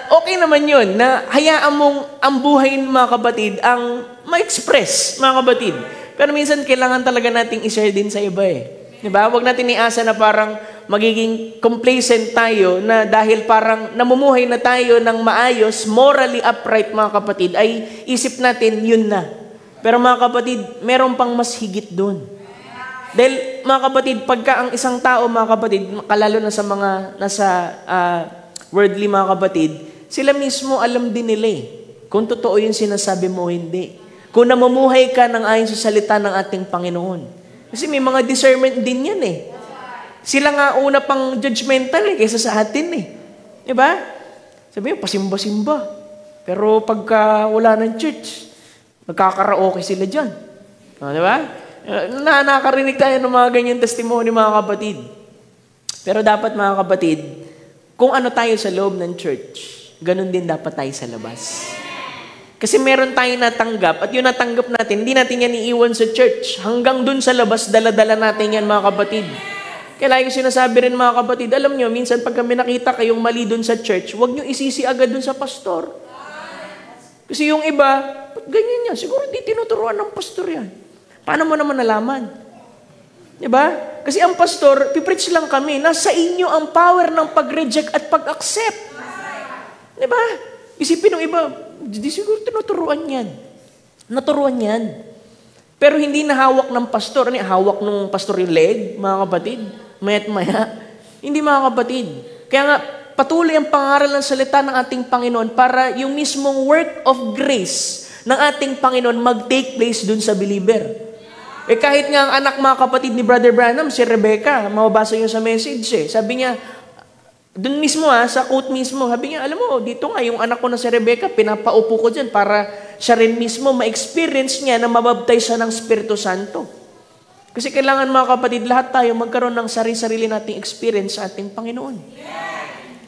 Okay naman yun, na hayaan mong ang buhay ng mga kapatid ang ma-express, mga kapatid. Pero minsan kailangan talaga nating i-share din sa iba eh. Diba? Huwag natin iasa na parang magiging complacent tayo na dahil parang namumuhay na tayo ng maayos, morally upright mga kapatid, ay isip natin yun na. Pero mga kapatid, meron pang mas higit doon. Dahil mga kapatid, pagka ang isang tao mga kapatid, kalalo na sa mga nasa worldly mga kapatid, sila mismo alam din nila eh, kung totoo yung sinasabi mo o hindi. Kung namumuhay ka ng ayon sa salita ng ating Panginoon. Kasi may mga discernment din yan eh. Sila nga una pang judgmental eh, kaysa sa atin eh. Diba? Sabi mo, pasimba-simba. Pero pagka wala ng church, magkakaraoke sila dyan. Diba? Nakarinig tayo ng mga ganyan testimony mga kapatid. Pero dapat mga kapatid, kung ano tayo sa loob ng church, ganun din dapat tayo sa labas. Kasi meron tayong natanggap at yung natanggap natin, hindi natin yan iiwan sa church. Hanggang dun sa labas, dala-dala natin yan mga kapatid. Kaya lagi ko sinasabi rin mga kapatid, alam nyo, minsan pag kami nakita kayong mali dun sa church, huwag nyo isisi agad dun sa pastor. Kasi yung iba, ganyan yan, siguro hindi tinuturuan ng pastor yan. Paano mo naman nalaman? Diba? Kasi ang pastor, pipreach lang kami, nasa inyo ang power ng pag-reject at pag-accept. Diba? Isipin ng iba, di siguro tinuturuan yan. Naturuan yan. Pero hindi na hawak ng pastor. Hawak ng pastor yung leg, mga kapatid. Maya't maya. Hindi mga kapatid. Kaya nga, patuloy ang pangaral ng salita ng ating Panginoon para yung mismong work of grace ng ating Panginoon mag-take place dun sa believer. Kahit nga ang anak mga kapatid ni Brother Branham, si Rebecca, mababasa yun sa message eh. Sabi niya, doon mismo sa quote mismo, sabi niya, alam mo, dito nga yung anak ko na si Rebecca, pinapaupo ko dyan para siya rin mismo ma-experience niya na mabaptize siya ng Espiritu Santo. Kasi kailangan mga kapatid, lahat tayo magkaroon ng sarili-sarili nating experience sa ating Panginoon.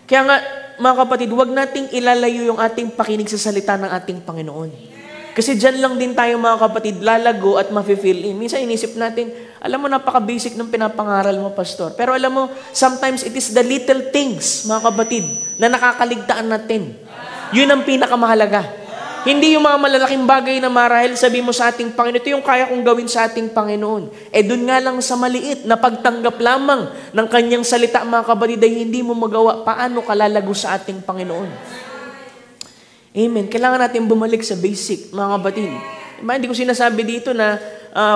Kaya nga, mga kapatid, huwag nating ilalayo yung ating pakinig sa salita ng ating Panginoon. Kasi dyan lang din tayo mga kapatid, lalago at mafe-fill in. Minsan inisip natin, alam mo, napaka-basic ng pinapangaral mo, pastor. Pero alam mo, sometimes it is the little things, mga kapatid, na nakakaligtaan natin. Yun ang pinakamahalaga. Hindi yung mga malalaking bagay na marahil sabi mo sa ating Panginoon, ito yung kaya kong gawin sa ating Panginoon. Dun nga lang sa maliit na pagtanggap lamang ng kanyang salita, mga kapatid, ay hindi mo magawa. Paano kalalago sa ating Panginoon? Amen. Kailangan natin bumalik sa basic, mga kapatid. Hindi ko sinasabi dito na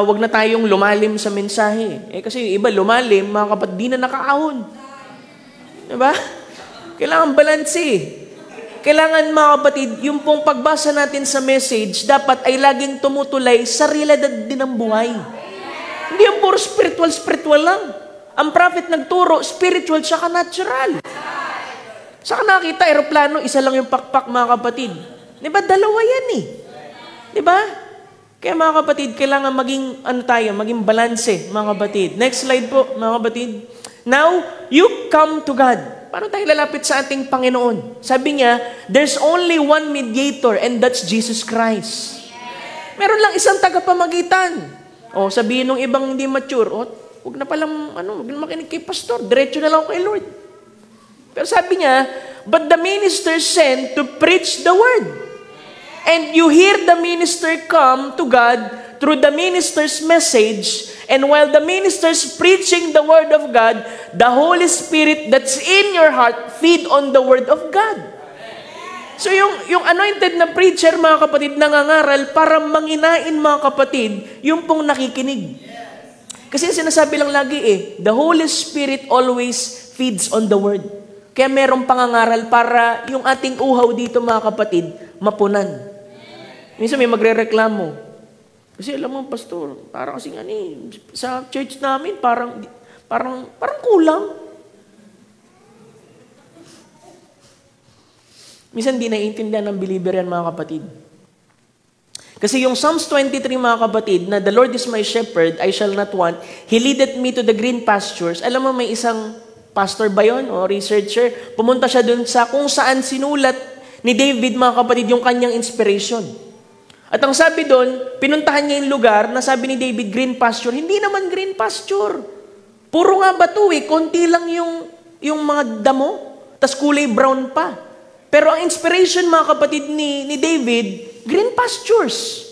wag na tayong lumalim sa mensahe. Kasi iba lumalim, mga kapatid, di na nakaahon. Diba? Kailangan balanse. Kailangan, mga kapatid, yung pong pagbasa natin sa message, dapat ay laging tumutulay sa realidad din ng buhay. Hindi yung puro spiritual lang. Ang prophet nagturo, spiritual tsaka natural. Saka nakita, aeroplano, isa lang yung pakpak, mga kapatid. Diba? Dalawa yan eh. Diba? Kaya mga kapatid, kailangan maging balanse, mga kapatid. Next slide po, mga kapatid. Now, you come to God. Paano tayo lalapit sa ating Panginoon? Sabi niya, there's only one mediator and that's Jesus Christ. Meron lang isang tagapamagitan. Sabihin ng ibang hindi mature, huwag na palang, huwag na makinig kay pastor, diretso na lang kay Lord. Pero sabi niya, but the minister sent to preach the word. And you hear the minister come to God through the minister's message, and while the minister's preaching the Word of God, the Holy Spirit that's in your heart feed on the Word of God. So yung anointed na preacher, mga kapatid, nangangaral para manginain, mga kapatid, yung pong nakikinig. Kasi sinasabi lang lagi the Holy Spirit always feeds on the Word. Kaya merong pangangaral para yung ating uhaw dito, mga kapatid, mapunan. Minsan may magre-reklamo. Kasi alam mo, pastor, parang kasing sa church namin, parang kulang. Minsan di naiintindihan ng believer yan, mga kapatid. Kasi yung Psalms 23, mga kapatid, na the Lord is my shepherd, I shall not want. He leadeth me to the green pastures. Alam mo, may isang pastor ba yun o researcher? Pumunta siya dun sa kung saan sinulat ni David, mga kapatid, yung kanyang inspiration. At ang sabi doon, pinuntahan niya yung lugar na sabi ni David, green pasture. Hindi naman green pasture. Puro nga bato konti lang yung mga damo, tas kulay brown pa. Pero ang inspiration, mga kapatid, ni David, green pastures.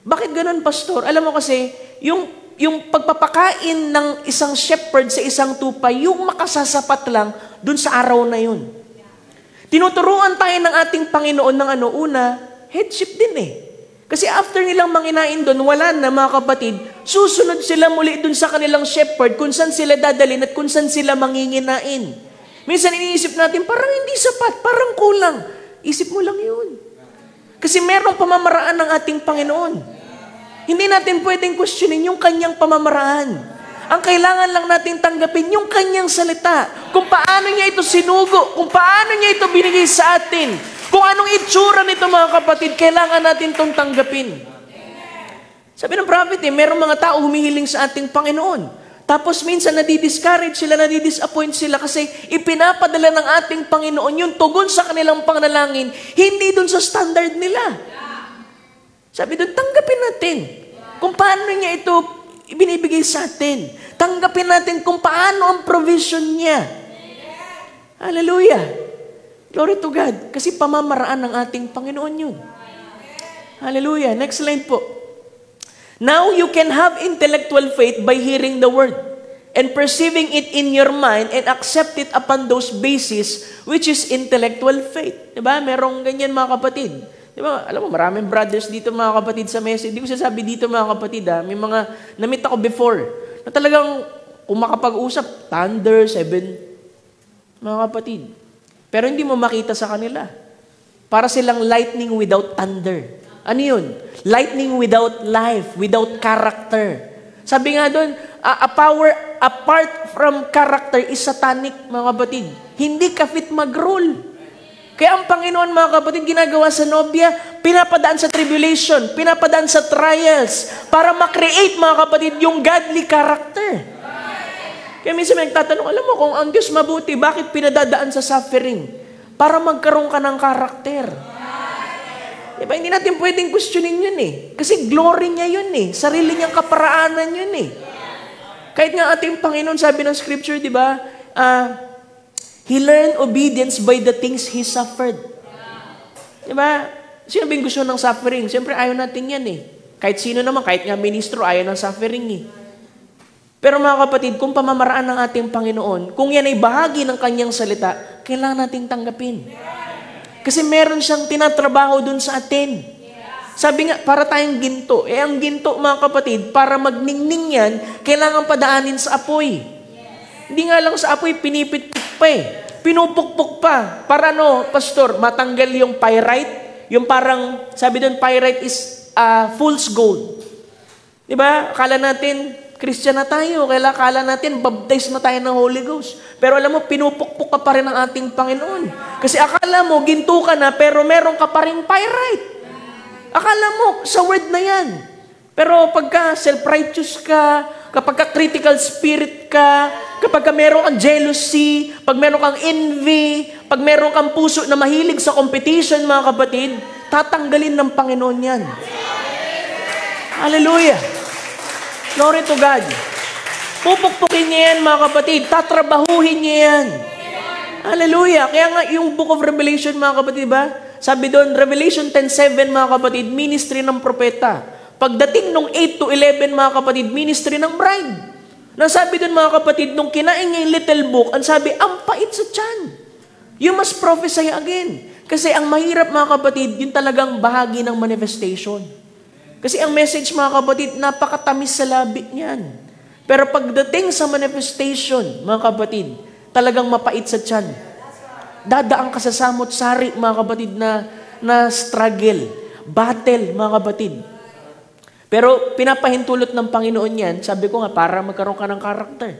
Bakit ganun, pastor? Alam mo kasi, yung pagpapakain ng isang shepherd sa isang tupa, yung makasasapat lang dun sa araw na yun. Tinuturuan tayo ng ating Panginoon ng una, headship din Kasi after nilang manginain doon, wala na, mga kapatid, susunod sila muli doon sa kanilang shepherd kung saan sila dadalhin at kung saan sila manginginain. Minsan iniisip natin, parang hindi sapat, parang kulang. Isip mo lang yun. Kasi merong pamamaraan ng ating Panginoon. Hindi natin pwedeng questionin yung kanyang pamamaraan. Ang kailangan lang natin tanggapin yung kanyang salita. Kung paano niya ito sinugo, kung paano niya ito binigay sa atin. Kung anong itsura nito, mga kapatid, kailangan natin itong tanggapin. Sabi ng prophet, merong mga tao humihiling sa ating Panginoon. Tapos minsan nadi-discourage sila, nadi-disappoint sila kasi ipinapadala ng ating Panginoon yung tugon sa kanilang panalangin, hindi dun sa standard nila. Sabi dun, tanggapin natin kung paano niya ito ibinibigay sa atin. Tanggapin natin kung paano ang provision niya. Hallelujah. Glory to God. Kasi pamamaraan ng ating Panginoon yun. Hallelujah. Next line po. Now you can have intellectual faith by hearing the word and perceiving it in your mind and accept it upon those bases which is intellectual faith. Diba? Merong ganyan, mga kapatid. Diba? Alam mo, maraming brothers dito, mga kapatid, sa message. Hindi ko sasabi dito, mga kapatid, may mga na-meet ako before na talagang kung makapag-usap, thunder, 7, mga kapatid. Pero hindi mo makita sa kanila. Para silang lightning without thunder. Ano yun? Lightning without life, without character. Sabi nga doon, a power apart from character is satanic, mga kapatid. Hindi ka fit mag-rule. Kaya ang Panginoon, mga kapatid, ginagawa sa nobya, pinapadaan sa tribulation, pinapadaan sa trials, para makreate, mga kapatid, yung godly character. Kaya minsan may nagtatanong, alam mo, kung ang Diyos mabuti, bakit pinadadaan sa suffering? Para magkaroon ka ng karakter. Diba? Hindi natin pwedeng questionin yun Kasi glory niya yun Sarili niyang kaparaanan yun Kahit nga ating Panginoon, sabi ng scripture, diba? He learned obedience by the things He suffered. Diba? Sino ba yung gusto ng suffering? Siyempre, ayaw natin yan Kahit sino naman, kahit nga ministro, ayaw ng suffering Pero mga kapatid, kung pamamaraan ng ating Panginoon, kung yan ay bahagi ng kanyang salita, kailangan nating tanggapin. Kasi meron siyang tinatrabaho dun sa atin. Sabi nga, para tayong ginto. Ang ginto, mga kapatid, para magningning yan, kailangan padaanin sa apoy. Hindi nga lang sa apoy, pinipit-pit pa Pinupukpuk pa. Para pastor, matanggal yung pyrite. Yung parang, sabi dun, pyrite is fool's gold. Diba? Akala natin, Christian na tayo, kaya akala natin, baptize na tayo ng Holy Ghost. Pero alam mo, pinupukpuk ka pa rin ng ating Panginoon. Kasi akala mo, ginto ka na, pero meron ka pa rin pyrite. Akala mo, sa word na yan. Pero pagka self-righteous ka, kapag ka critical spirit ka, kapag ka meron kang jealousy, pag meron kang envy, pag meron kang puso na mahilig sa competition, mga kapatid, tatanggalin ng Panginoon yan. Hallelujah. Glory to God. Pupukpukin niya yan, mga kapatid. Tatrabahuhin niya yan. Hallelujah. Kaya nga yung Book of Revelation, mga kapatid, ba? Sabi doon, Revelation 10:7, mga kapatid, ministry ng propeta. Pagdating nung 8 to 11, mga kapatid, ministry ng bride. Nasabi doon, mga kapatid, nung kinain niya yung little book, ang sabi, ang pait sa tiyan. You must prophesy again. Kasi ang mahirap, mga kapatid, yun talagang bahagi ng manifestation. Kasi ang message, mga kapatid, napakatamis sa labi niyan. Pero pagdating sa manifestation, mga kapatid, talagang mapait sa tiyan. Dadaan ka sa samot-sari, mga kapatid, na struggle, battle, mga kapatid. Pero pinapahintulot ng Panginoon yan, sabi ko nga, para magkaroon ka ng karakter.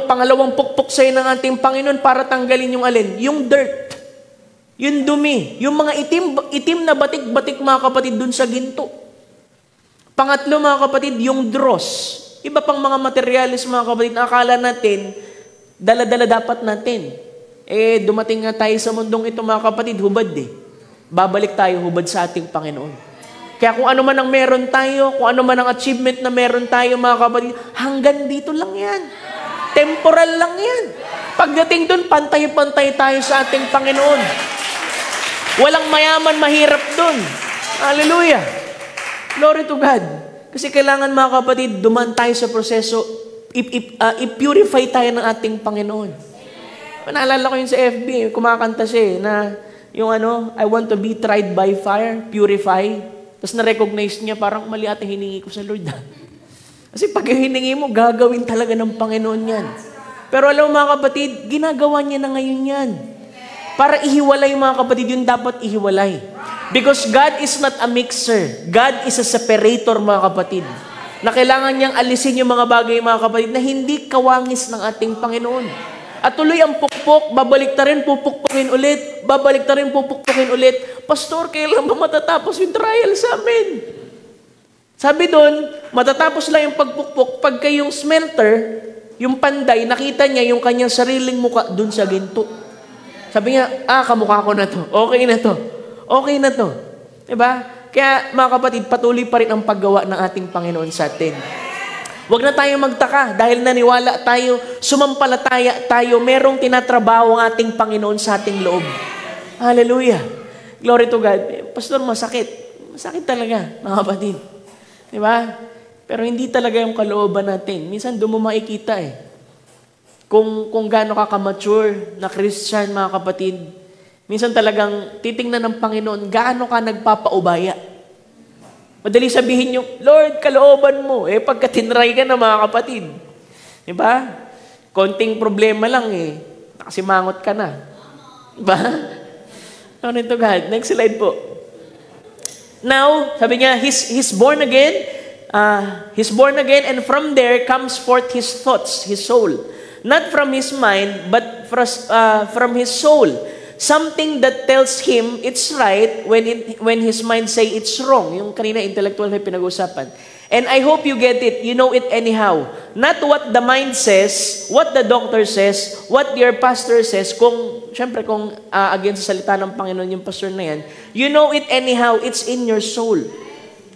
Pangalawang pukpok sa'yo ng ating Panginoon para tanggalin yung alin? Yung dirt, yung dumi, yung mga itim na batik-batik, mga kapatid, dun sa ginto. Pangatlo, mga kapatid, yung dross. Iba pang mga materialis, mga kapatid, na akala natin, dala-dala dapat natin. Dumating nga tayo sa mundong ito, mga kapatid, hubad eh. Babalik tayo hubad sa ating Panginoon. Kaya kung ano man ang meron tayo, kung ano man ang achievement na meron tayo, mga kapatid, hanggang dito lang yan. Temporal lang yan. Pagdating dun, pantay-pantay tayo sa ating Panginoon. Walang mayaman, mahirap dun. Hallelujah. Glory to God. Kasi kailangan, mga kapatid, duman tayo sa proseso, i-purify tayo ng ating Panginoon. Naalala ko yun sa FB, kumakanta siya na yung I want to be tried by fire, purify. Tapos na-recognize niya, parang mali ata hiningi ko sa Lord. Kasi pag hiningi mo, gagawin talaga ng Panginoon yan. Pero alam mo, mga kapatid, ginagawa niya na ngayon yan. Para ihiwalay, mga kapatid, yun dapat ihiwalay. Because God is not a mixer. God is a separator, mga kapatid. Na kailangan niyang alisin yung mga bagay, mga kapatid, na hindi kawangis ng ating Panginoon. At tuloy ang pukpok, babalik ta rin, pupukpukin ulit, babalik ta rin, pupukpukin ulit. Pastor, kailan ba matatapos yung trial sa amin? Sabi doon, matatapos lang yung pagpukpok pagka yung smelter, yung panday, nakita niya yung kanyang sariling muka doon sa ginto. Sabi niya, kamukha ko na to. Okay na to. Okay na to. Diba? Kaya mga kapatid, patuloy pa rin ang paggawa ng ating Panginoon sa atin. Huwag na tayo magtaka dahil naniwala tayo, sumampalataya tayo, merong tinatrabaho ang ating Panginoon sa ating loob. Hallelujah. Glory to God. Pastor, masakit. Masakit talaga, mga kapatid. Diba? Pero hindi talaga yung kalooban natin. Minsan doon mo makikita Kung gaano ka ka-mature na Christian, mga kapatid, minsan talagang titingnan ng Panginoon, gaano ka nagpapaubaya. Madali sabihin nyo, Lord, kalooban mo. Pagka tinry ka na, mga kapatid. Diba? Konting problema lang nakasimangot ka na. Diba? Glory to God. Next slide po. Now, sabi niya, he's born again. He's born again, and from there comes forth his thoughts, his soul. Not from his mind, but from his soul. Something that tells him it's right when his mind say it's wrong. Yung kanina intellectual may pinag-usapan. And I hope you get it. You know it anyhow. Not what the mind says, what the doctor says, what your pastor says. Siyempre kung again sa salita ng Panginoon yung pastor na yan, you know it anyhow. It's in your soul.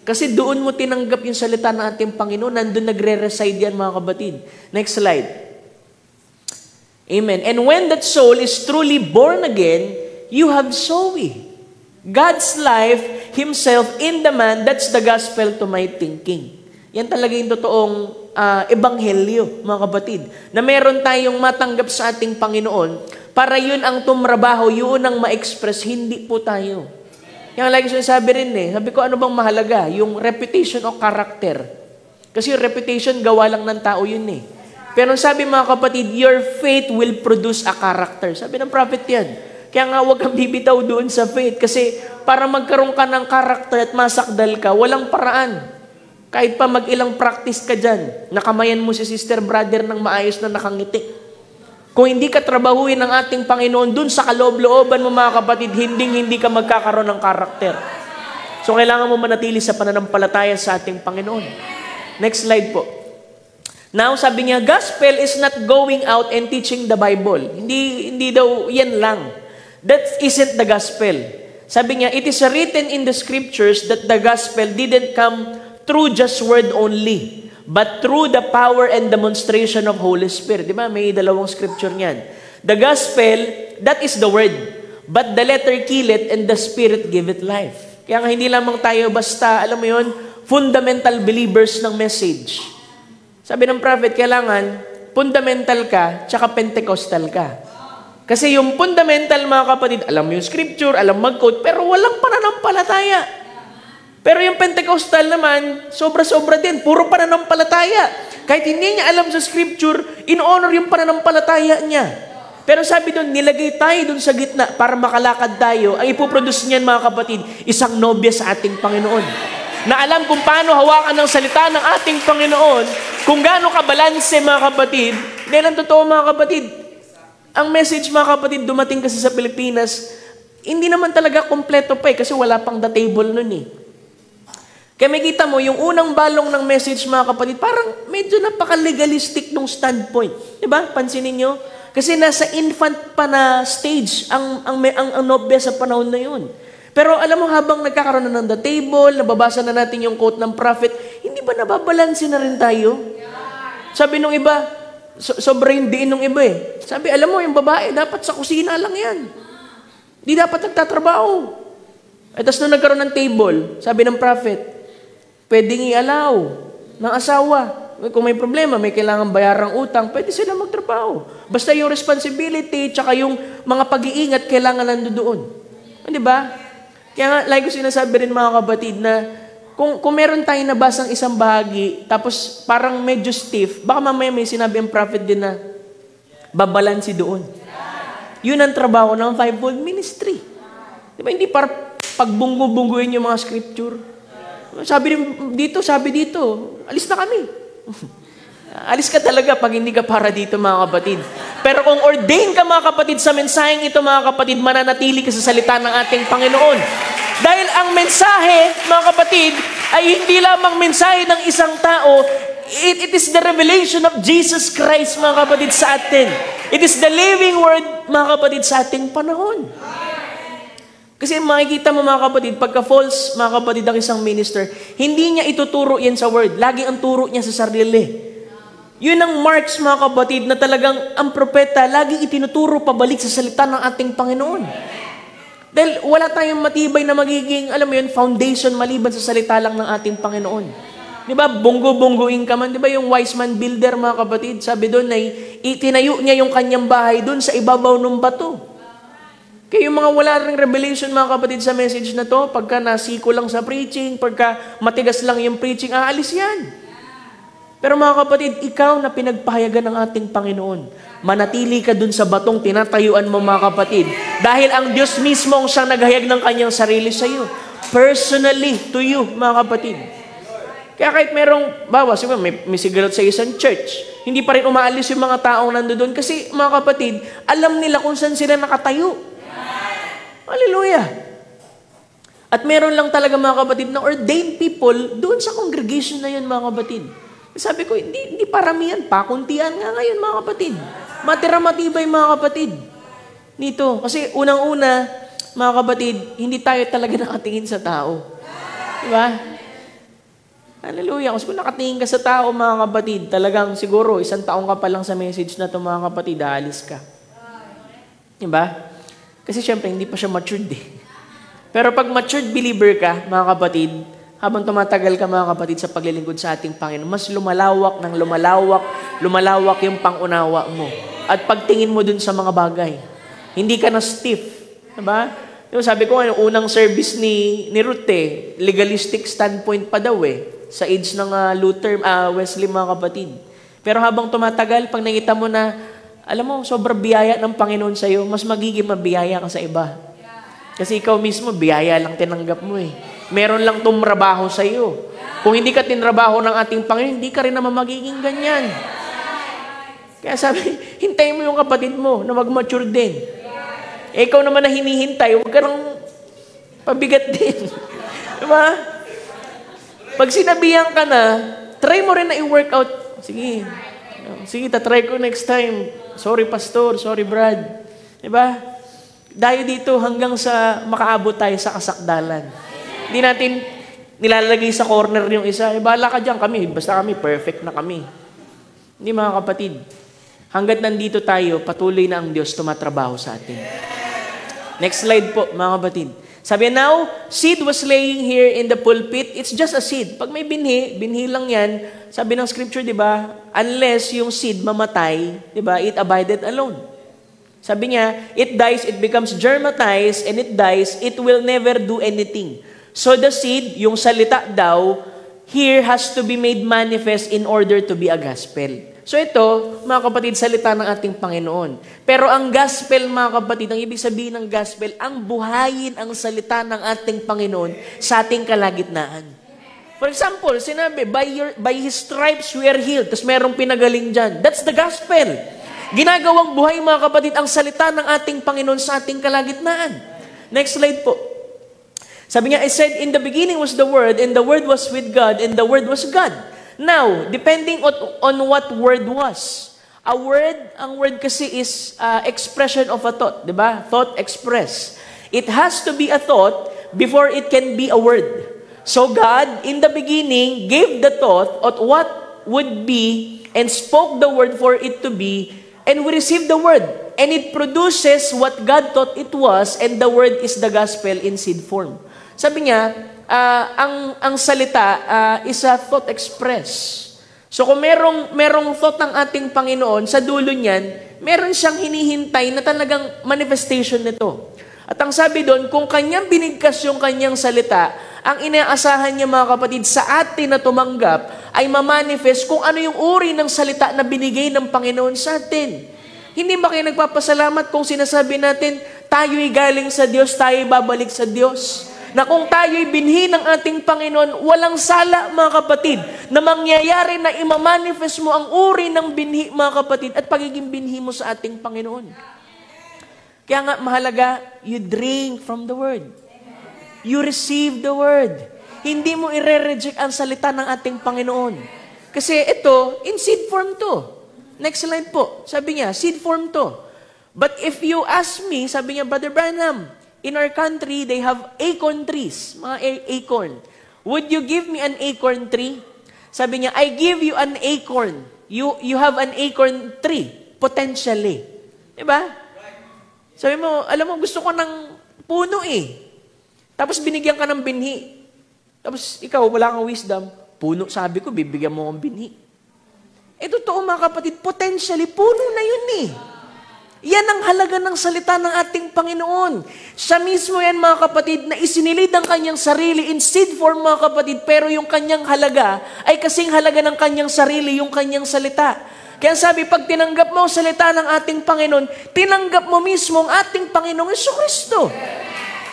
Kasi doon mo tinanggap yung salita ng ating Panginoon. Nandun nagre-reside yan, mga kapatid. Next slide. Amen. And when that soul is truly born again, you have Zoe. God's life, Himself in the man, that's the gospel to my thinking. Yan talaga yung totoong ebanghelyo, mga kapatid. Na meron tayong matanggap sa ating Panginoon para yun ang tumrabaho, yun ang ma-express, hindi po tayo. Yan lagi sinasabi rin Sabi ko, ano bang mahalaga? Yung reputation o character. Kasi yung reputation, gawa lang ng tao yun Pero sabi mga kapatid, your faith will produce a character. Sabi ng prophet yan. Kaya nga huwag kang bibitaw doon sa faith. Kasi para magkaroon ka ng character at masakdal ka, walang paraan. Kahit pa mag-ilang practice ka dyan, nakamayan mo si sister, brother ng maayos na nakangiti. Kung hindi ka trabahuin ng ating Panginoon doon sa kaloob-looban mo mga kapatid, hindi ka magkakaroon ng character. So kailangan mo manatili sa pananampalataya sa ating Panginoon. Next slide po. Now, sabi niya, gospel is not going out and teaching the Bible. Hindi daw yan lang. That isn't the gospel. Sabi niya, it is written in the scriptures that the gospel didn't come through just word only, but through the power and demonstration of Holy Spirit. Di ba? May dalawang scripture niyan. The gospel, that is the word. But the letter kill it and the spirit give it life. Kaya nga hindi lamang tayo basta, alam mo yun, fundamental believers ng message. Sabi ng prophet, kailangan fundamental ka, tsaka Pentecostal ka. Kasi yung fundamental, mga kapatid, alam mo yung scripture, alam mag-quote, pero walang pananampalataya. Pero yung Pentecostal naman, sobra-sobra din, puro pananampalataya. Kahit hindi niya alam sa scripture, in-honor yung pananampalataya niya. Pero sabi doon, nilagay tayo doon sa gitna para makalakad tayo. Ang ipoproduce niyan, mga kapatid, isang nobya sa ating Panginoon. Na alam kung paano hawakan ng salita ng ating Panginoon, kung gaano kabalanse, mga kapatid. Dahil ang totoo, mga kapatid, ang message, mga kapatid, dumating kasi sa Pilipinas, hindi naman talaga kompleto pa kasi wala pang the table nun eh. Kaya may kita mo, yung unang balong ng message, mga kapatid, parang medyo napaka-legalistic nung standpoint. Diba? Pansinin nyo? Kasi nasa infant pa na stage ang nobya sa panahon na yun. Pero alam mo, habang nagkakaroon na ng the table, nababasa na natin yung quote ng prophet, hindi ba nababalansin na rin tayo? Sabi nung iba, sobra yung diin nung iba eh. Sabi, alam mo, yung babae, dapat sa kusina lang yan. Di dapat nagtatrabaho. At tapos nung nagkaroon ng table, sabi ng prophet, pwedeng i-allow ng asawa. Kung may problema, may kailangan bayarang utang, pwede sila magtrabaho. Basta yung responsibility, tsaka yung mga pag-iingat, kailangan nandoon. Di ba? Kaya nga, like ko sinasabi rin, mga kapatid, na kung meron tayong nabasang isang bahagi, tapos parang medyo stiff, baka mamaya may sinabi ang prophet din na babalansi doon. Yun ang trabaho ng fivefold ministry. Di ba? Hindi para pagbunggo-bungguin yung mga scripture. Sabi dito, alis na kami. Alis ka talaga pag hindi ka para dito, mga kapatid. Pero kung ordain ka, mga kapatid, sa mensaheng ito, mga kapatid, mananatili ka sa salita ng ating Panginoon. Dahil ang mensahe, mga kapatid, ay hindi lamang mensahe ng isang tao, it is the revelation of Jesus Christ, mga kapatid, sa atin. It is the living word, mga kapatid, sa ating panahon. Kasi makikita mo, mga kapatid, pagka false, mga kapatid, ang isang minister, hindi niya ituturo yan sa word. Lagi ang turo niya sa sarili. Yun ang marks, mga kapatid, na talagang ang propeta lagi itinuturo pabalik sa salita ng ating Panginoon. Dahil wala tayong matibay na magiging, alam mo yun, foundation maliban sa salita lang ng ating Panginoon. Di ba? Bunggo-bungguin ka man. Di ba yung wise man builder, mga kapatid, sabi doon na itinayo niya yung kanyang bahay doon sa ibabaw ng bato. Kaya yung mga wala ring revelation, mga kapatid, sa message na to, pagka nasiko lang sa preaching, pagka matigas lang yung preaching, aalis yan. Pero mga kapatid, ikaw na pinagpahayagan ng ating Panginoon, manatili ka dun sa batong tinatayuan mo, mga kapatid. Dahil ang Diyos mismo ang siyang naghayag ng kanyang sarili sa iyo. Personally, to you, mga kapatid. Kaya kahit merong, bawas, may sigaret sa isang church, hindi pa rin umaalis yung mga taong nandoon. Kasi, mga kapatid, alam nila kung saan sila nakatayo. Hallelujah! At meron lang talaga, mga kapatid, na ordained people doon sa congregation na yun, mga kapatid. Sabi ko, hindi paramihan, pakuntian nga ngayon, mga kapatid. Matira-matibay, mga kapatid. Nito. Kasi unang-una, mga kapatid, hindi tayo talaga nakatingin sa tao. Diba? Hallelujah. Kung nakatingin ka sa tao, mga kapatid, talagang siguro, 1 taong ka pa lang sa message na ito, mga kapatid, aalis ka. Diba? Kasi syempre, hindi pa siya matured eh. Pero pag matured believer ka, mga kapatid, habang tumatagal ka, mga kapatid, sa paglilingkod sa ating Panginoon, mas lumalawak yung pangunawa mo. At pagtingin mo dun sa mga bagay. Hindi ka na stiff. Diba? Sabi ko, unang service ni Ruth legalistic standpoint pa daw sa age ng Wesley, mga kapatid. Pero habang tumatagal, pag nakita mo na, alam mo, sobrang biyaya ng Panginoon sa'yo, mas magiging mabiyaya ka sa iba. Kasi ikaw mismo, biyaya lang tinanggap mo Meron lang tumrabaho sa iyo. Kung hindi ka tinrabaho ng ating Panginoon, hindi ka rin naman magiging ganyan. Kaya sabi, hintayin mo yung kapatid mo na mag-mature din. Ikaw naman na hinihintay, huwag ka nang pabigat din. Diba? Pag sinabihan ka na, try mo rin na i-workout. Sige, tatry ko next time. Sorry, pastor. Sorry, Brad. Diba? Dayo dito hanggang sa makaabot tayo sa kasakdalan. Hindi natin nilalagay sa corner yung isa. Bahala ka dyan kami. Basta kami, perfect na kami. Hindi, mga kapatid. Hanggat nandito tayo, patuloy na ang Diyos tumatrabaho sa atin. Next slide po, mga kapatid. Sabi, now, seed was laying here in the pulpit. It's just a seed. Pag may binhi lang yan. Sabi ng scripture, di ba? Unless yung seed mamatay, di ba? It abided alone. Sabi niya, it dies, it becomes germatized, and it dies, it will never do anything. So the seed, yung salita daw, here has to be made manifest in order to be a gospel. So ito, mga kapatid, salita ng ating Panginoon. Pero ang gospel, mga kapatid, ang ibig sabihin ng gospel, ang buhayin ang salita ng ating Panginoon sa ating kalagitnaan. For example, sinabi, by His stripes we are healed. Tapos merong pinagaling dyan. That's the gospel. Ginagawang buhay, mga kapatid, ang salita ng ating Panginoon sa ating kalagitnaan. Next slide po. Sabi niya, I said, in the beginning was the Word, and the Word was with God, and the Word was God. Now, depending on what word was. Ang word kasi is expression of a thought, di ba? Thought express. It has to be a thought before it can be a word. So God, in the beginning, gave the thought of what would be and spoke the word for it to be, and we received the word. And it produces what God thought it was, and the word is the gospel in seed form. Sabi niya, ang salita is a thought express. So kung merong thought ng ating Panginoon, sa dulo niyan, meron siyang hinihintay na talagang manifestation nito. At ang sabi doon, kung kanyang binigkas yung kanyang salita, ang inaasahan niya, mga kapatid, sa atin na tumanggap, ay mamanifest kung ano yung uri ng salita na binigay ng Panginoon sa atin. Hindi ba kayo nagpapasalamat kung sinasabi natin, tayo'y galing sa Diyos, tayo'y babalik sa Diyos? Na kung tayo'y binhi ng ating Panginoon, walang sala, mga kapatid, na mangyayari na imamanifest mo ang uri ng binhi, mga kapatid, at pagiging binhi mo sa ating Panginoon. Kaya nga, mahalaga, you drink from the Word. You receive the Word. Hindi mo i-reject ang salita ng ating Panginoon. Kasi ito, in seed form to. Next slide po. Sabi niya, seed form to. But if you ask me, sabi niya, Brother Branham, in our country, they have acorn trees, mga acorn. Would you give me an acorn tree? Sabi niya, I give you an acorn. You have an acorn tree, potentially. Diba? Sabi mo, alam mo, gusto ko ng puno eh. Tapos binigyan ka ng binhi. Tapos ikaw, wala kang wisdom. Puno, sabi ko, bibigyan mo ng binhi. Totoo, mga kapatid, potentially, puno na yun eh. Yan ang halaga ng salita ng ating Panginoon. Siya mismo yan, mga kapatid, na isinilid ang kanyang sarili in seed form, mga kapatid, pero yung kanyang halaga ay kasing halaga ng kanyang sarili, yung kanyang salita. Kaya sabi, pag tinanggap mo ang salita ng ating Panginoon, tinanggap mo mismo ang ating Panginoong Jesucristo.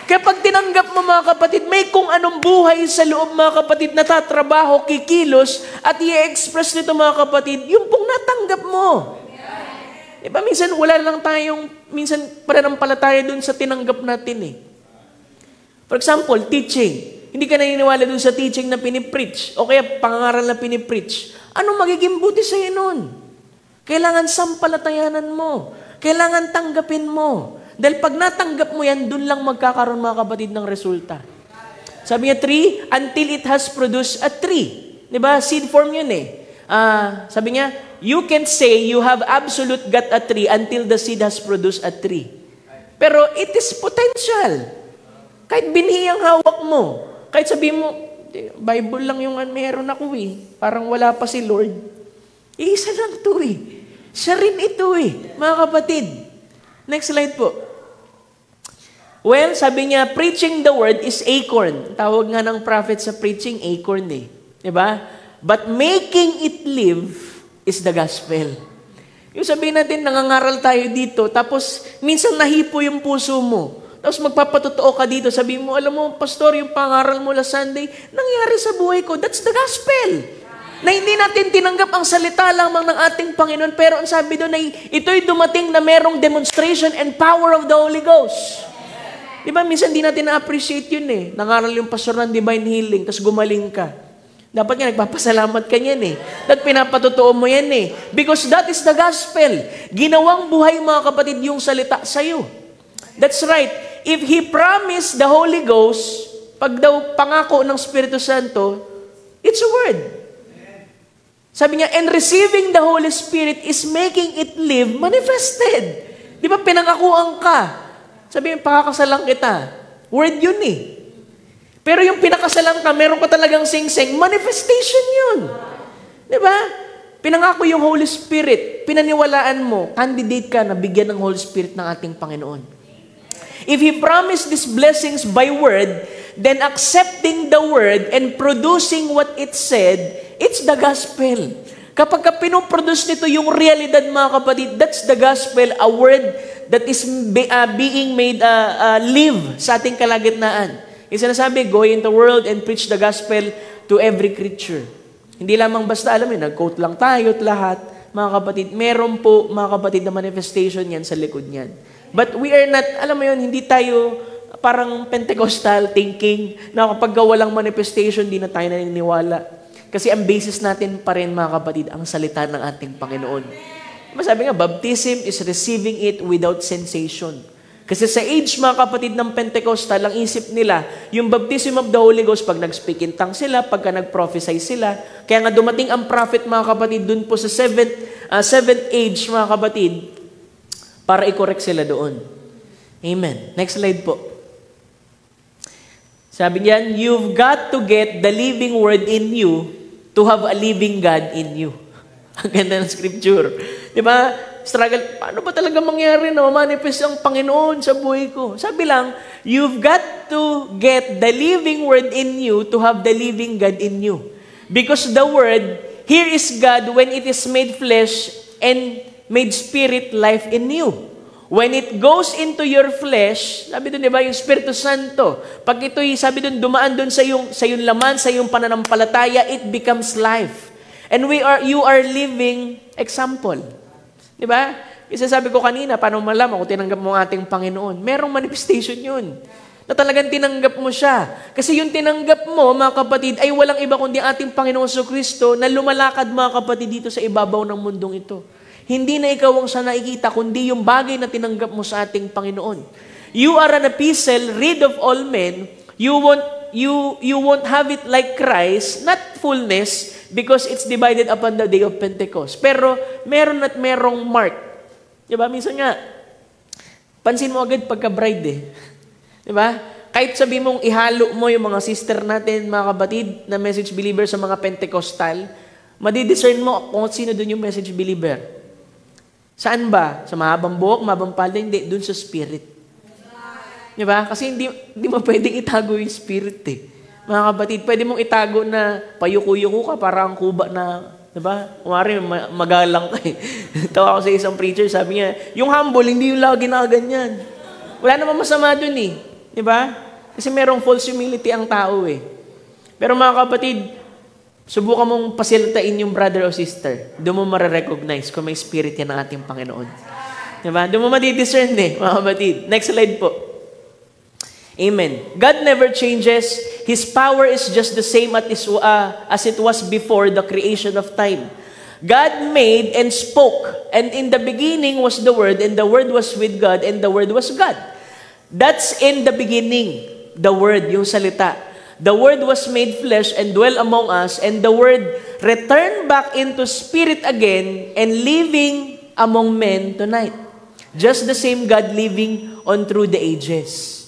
Kaya pag tinanggap mo, mga kapatid, may kung anong buhay sa loob, mga kapatid, na tatrabaho, kikilos, at i-express nito, mga kapatid, yung pong natanggap mo. Diba, minsan wala lang tayong, minsan pananampalataya dun sa tinanggap natin eh. For example, teaching. Hindi ka naniniwala dun sa teaching na pinipreach, o kaya pangangaral na pinipreach. Ano magiging buti sa'yo nun? Kailangan sampalatayanan mo. Kailangan tanggapin mo. Dahil pag natanggap mo yan, dun lang magkakaroon, mga kapatid, ng resulta. Sabi niya, tree, until it has produced a tree. Diba? Seed form yun eh. Sabi niya, you can say you have absolute got a tree until the seed has produced a tree. Pero it is potential. Kahit binhi ang hawak mo, kahit sabihin mo, Bible lang yung meron ako eh. Parang wala pa si Lord. Isa lang to eh. Siya rin ito eh, mga kapatid. Next slide po. Well, sabi niya, preaching the word is acorn. Tawag nga ng prophet sa preaching, acorn eh. Diba? But making it live is the gospel. Yung sabihin natin, nangangaral tayo dito, tapos minsan nahipo yung puso mo. Tapos magpapatotoo ka dito, sabihin mo, alam mo, pastor, yung pangaral mo last Sunday, nangyari sa buhay ko. That's the gospel. Na hindi natin tinanggap ang salita lamang ng ating Panginoon, pero ang sabi doon ay, ito'y dumating na merong demonstration and power of the Holy Ghost. Diba, minsan hindi natin na-appreciate yun eh. Nangaral yung pastor ng divine healing, tapos gumaling ka. Dapat nga, nagpapasalamat ka niyan eh. At pinapatotoo mo yan eh. Because that is the gospel. Ginawang buhay, mga kapatid, yung salita sa'yo. That's right. If He promised the Holy Ghost, pag daw pangako ng Espiritu Santo, it's a word. Sabi niya, and receiving the Holy Spirit is making it live manifested. Di ba, pinangakuan ka. Sabihin, pakakasalan kita. Word yun eh. Pero yung pinakasalan ka, meron ka talagang sing-sing, manifestation yun. Di ba? Pinangako yung Holy Spirit, pinaniwalaan mo, candidate ka na bigyan ng Holy Spirit ng ating Panginoon. If He promised these blessings by word, then accepting the word and producing what it said, it's the gospel. Kapag pinoproduce nito yung realidad, mga kapatid, that's the gospel, a word that is being made live sa ating kalagitnaan. Yung sinasabi, go into the world and preach the gospel to every creature. Hindi lamang basta, alam mo, nag-quote lang tayo at lahat, mga kapatid. Meron po, mga kapatid, na manifestation yan sa likod niyan. But we are not, alam mo yun, hindi tayo parang Pentecostal thinking na kapag walang manifestation, di na tayo naniniwala. Kasi ang basis natin pa rin, mga kapatid, ang salita ng ating Panginoon. Sabi nga, baptism is receiving it without sensation. Kasi sa age, mga kapatid, ng Pentecostal, ang isip nila, yung baptism of the Holy Ghost, pag nag-speak in tongues sila, pagka nag-prophesy sila. Kaya nga dumating ang prophet, mga kapatid, dun po sa seventh age, mga kapatid, para i-correct sila doon. Amen. Next slide po. Sabi niyan, you've got to get the living word in you to have a living God in you. Ang ganda ng scripture. Di ba? Struggle, paano ba talaga mangyari na mamanifest ang Panginoon sa buhay ko? Sabi lang, you've got to get the living word in you to have the living God in you. Because the word, here is God when it is made flesh and made spirit life in you. When it goes into your flesh, sabi doon, di ba, yung Espiritu Santo, pag ito'y, sabi doon, dumaan doon sa yung laman, sa yung pananampalataya, it becomes life. And you are living example. Di ba? Isa sabi ko kanina, paano malaman kung tinanggap mo ang ating Panginoon? Merong manifestation yun. Na talagang tinanggap mo siya. Kasi yung tinanggap mo, mga kapatid, ay walang iba kundi ating Panginoon Jesucristo na lumalakad, mga kapatid, dito sa ibabaw ng mundong ito. Hindi na ikaw ang sa nakikita, kundi yung bagay na tinanggap mo sa ating Panginoon. You are an epistle, read of all men. You won't have it like Christ, not fullness, because it's divided upon the day of Pentecost. Pero meron at merong mark. Diba? Minsan nga, pansin mo agad pagka-bride eh. Diba? Kahit sabi mong ihalo mo yung mga sister natin, mga kapatid, na message believer sa mga Pentecostal, madidiscern mo kung sino dun yung message believer. Saan ba? Sa mahabang buhok, mahabang palda? Hindi, dun sa spirit. Diba? Kasi hindi mo pwedeng itago yung spirit eh. Mga kapatid, pwede mong itago na payuko-yuko ka, parang kuba na, diba? Kumari, magalang ka eh. Tawa ko sa isang preacher, sabi niya, yung humble, hindi yung lagi nakaganyan. Wala namang masama dun eh. Diba? Kasi merong false humility ang tao eh. Pero mga kapatid, subukan mong pasilitain yung brother o sister. Doon mo marirecognize kung may spirit yan ng ating Panginoon. Diba? Doon mo madidiscern eh, mga kapatid. Next slide po. Amen. God never changes. His power is just the same as it was before the creation of time. God made and spoke, and in the beginning was the Word, and the Word was with God, and the Word was God. That's in the beginning, the Word, yung salita. The Word was made flesh and dwell among us, and the Word returned back into spirit again and living among men tonight. Just the same God living on through the ages.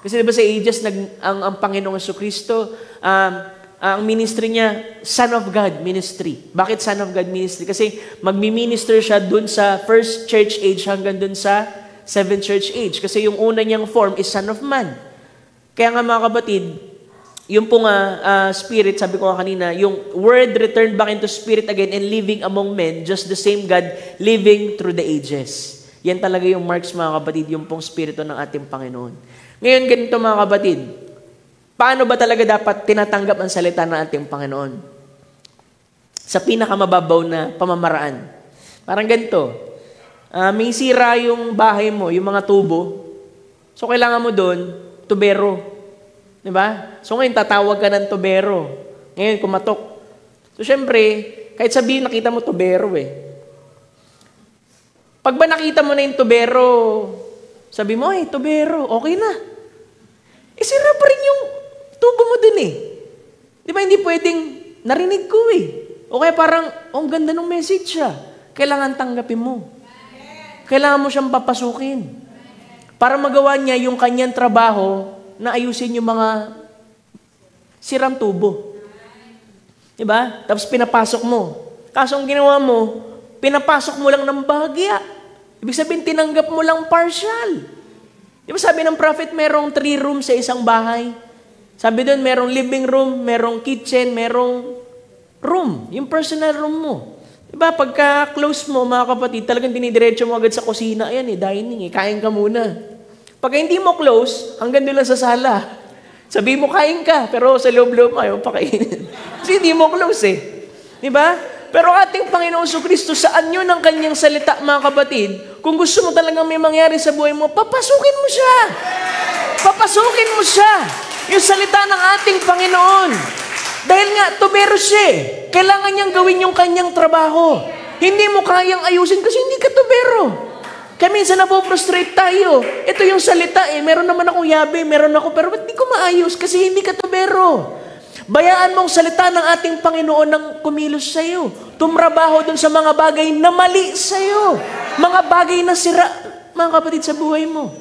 Kasi diba sa ages, ang Panginoong Jesucristo, ang ministry niya, Son of God ministry. Bakit Son of God ministry? Kasi magmi-minister siya dun sa first church age hanggang dun sa seventh church age. Kasi yung una niyang form is Son of Man. Kaya nga mga kapatid, yung pong spirit, sabi ko kanina, yung word returned back into spirit again and living among men, just the same God living through the ages. Yan talaga yung marks, mga kapatid, yung pong spirito ng ating Panginoon. Ngayon, ganito mga kapatid, paano ba talaga dapat tinatanggap ang salita ng ating Panginoon? Sa pinakamababaw na pamamaraan. Parang ganito, may sira yung bahay mo, yung mga tubo, so kailangan mo doon, tubero. Diba? So ngayon, tatawag ka ng tubero. Ngayon, kumatok. So syempre, kahit sabihin, nakita mo tubero eh. Pag ba nakita mo na yung tubero, sabi mo, ay, tubero, okay na. Sira pa rin yung tubo mo dun eh. Di ba, hindi pwedeng narinig ko eh. O kaya parang, ang ganda ng message siya. Kailangan tanggapin mo. Kailangan mo siyang papasukin. para magawa niya yung kanyang trabaho na ayusin yung mga sirang tubo. Diba? Tapos pinapasok mo. Kaso ang ginawa mo, pinapasok mo lang ng bahagya. Ibig sabihin, tinanggap mo lang partial. Diba sabi ng prophet, merong 3 rooms sa isang bahay. Sabi doon, merong living room, merong kitchen, merong room. Yung personal room mo. Diba, pagka-close mo, mga kapatid, talagang dinidiretso mo agad sa kusina. Ayan dining kain ka muna. Pagka hindi mo close, hanggang doon lang sa sala. Sabi mo, kain ka, pero sa loob-loob, ayaw pakainin. Kasi hindi mo close Diba? Pero ating Panginoon Kristo, saan yun ang kanyang salita, mga kapatid? Kung gusto mo talagang may mangyari sa buhay mo, papasukin mo siya. Papasukin mo siya. Yung salita ng ating Panginoon. Dahil nga, tubero siya. Kailangan niyang gawin yung kanyang trabaho. Hindi mo kayang ayusin kasi hindi ka tubero. Kaya minsan napo-frustrate tayo. Ito yung salita Meron naman akong yabe, pero ba't di ko maayos? Kasi hindi ka tubero. Bayaan mong salita ng ating Panginoon ng kumilos sa iyo. Tumrabaho dun sa mga bagay na mali sa iyo. Mga bagay na sira, mga kapatid, sa buhay mo.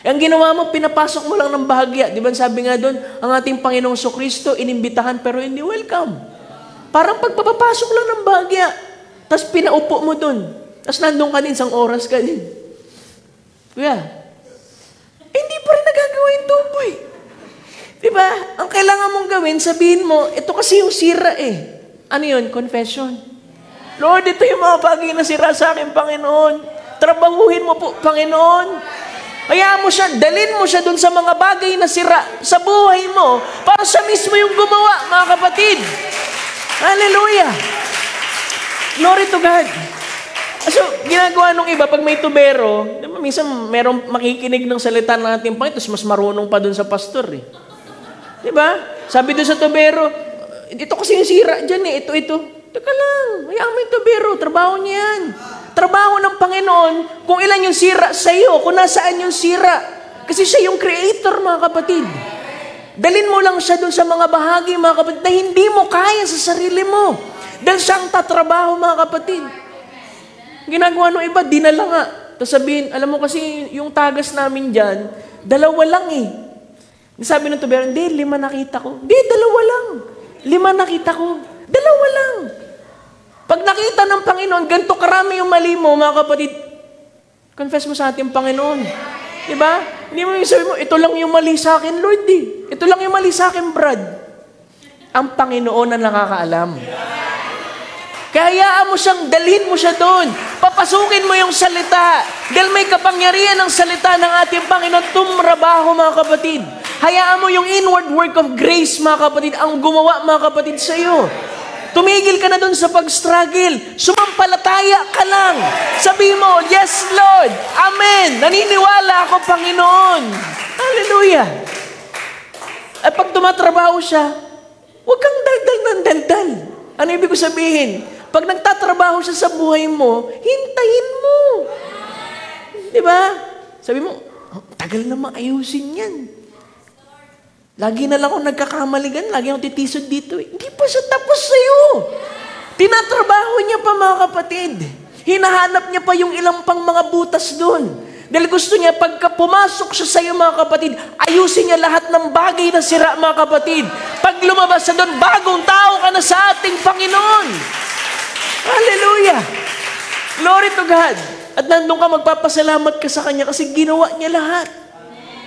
Ang ginawa mo, pinapasok mo lang ng bahagya. Di ba sabi nga doon, ang ating Panginoong Kristo, inimbitahan pero hindi welcome. Parang pagpapasok lang ng bahagya. Tapos pinaupo mo doon. Tapos nandun ka din, 1 oras ka din. Kuya, hindi pa rin nagagawa yung tubo Diba? Ang kailangan mong gawin, sabihin mo, ito kasi yung sira Ano yun? Confession. Lord, ito yung mga bagay na sira sa akin, Panginoon. Trabahuhin mo po, Panginoon. Hayaan mo siya, dalhin mo siya dun sa mga bagay na sira sa buhay mo para siya mismo yung gumawa, mga kapatid. Hallelujah. Glory to God. So, ginagawa nung iba, pag may tubero, minsan merong makikinig ng salita ng ating Panginoon, tapos mas marunong pa dun sa pastor Diba? Sabi doon sa tubero, ito kasi yung sira dyan ito. Teka lang, hayaan mo yung tubero, trabaho niya yan. Trabaho ng Panginoon kung ilan yung sira sa iyo, kung nasaan yung sira. Kasi siya yung creator, mga kapatid. Dalin mo lang siya doon sa mga bahagi, mga kapatid, na hindi mo kaya sa sarili mo. Dahil siyang tatrabaho, mga kapatid. Ginagawa ng iba, dinala nga. Tapos sabihin, alam mo kasi yung tagas namin dyan, 2 lang Sabi ng tubero, hindi, 5 nakita ko. Hindi, 2 lang. 5 nakita ko. 2 lang. Pag nakita ng Panginoon, ganito karami yung mali mo, mga kapatid, confess mo sa ating Panginoon. Diba? Hindi mo sabi mo, ito lang yung mali sa akin, Lord. Ito lang yung mali sa akin, Brad. Ang Panginoon ang nakakaalam. Kaya mo siyang, dalhin mo siya doon. Papasukin mo yung salita. Dahil may kapangyarihan ng salita ng ating Panginoon, tumrabaho, mga kapatid. Hayaan mo yung inward work of grace, mga kapatid, ang gumawa, mga kapatid, sa iyo. Tumigil ka na doon sa pag-struggle. Sumampalataya ka lang. Sabi mo, yes, Lord. Amen. Naniniwala ako, Panginoon. Hallelujah. At pag tumatrabaho siya, huwag kang daldal ng daldal. Ano ibig ko sabihin? Pag nagtatrabaho siya sa buhay mo, hintayin mo. Diba? Sabi mo, tagal na maayusin yan. Lagi na lang akong nagkakamaligan, lagi akong titisod dito. Hindi pa siya tapos sa'yo. Tinatrabaho niya pa, mga kapatid. Hinahanap niya pa yung ilang pang mga butas doon. Dahil gusto niya, pagka pumasok siya sa'yo, mga kapatid, ayusin niya lahat ng bagay na sira, mga kapatid. Pag lumabas siya doon, bagong tao ka na sa ating Panginoon. Hallelujah! Glory to God. At nandun ka, magpapasalamat ka sa Kanya kasi ginawa niya lahat.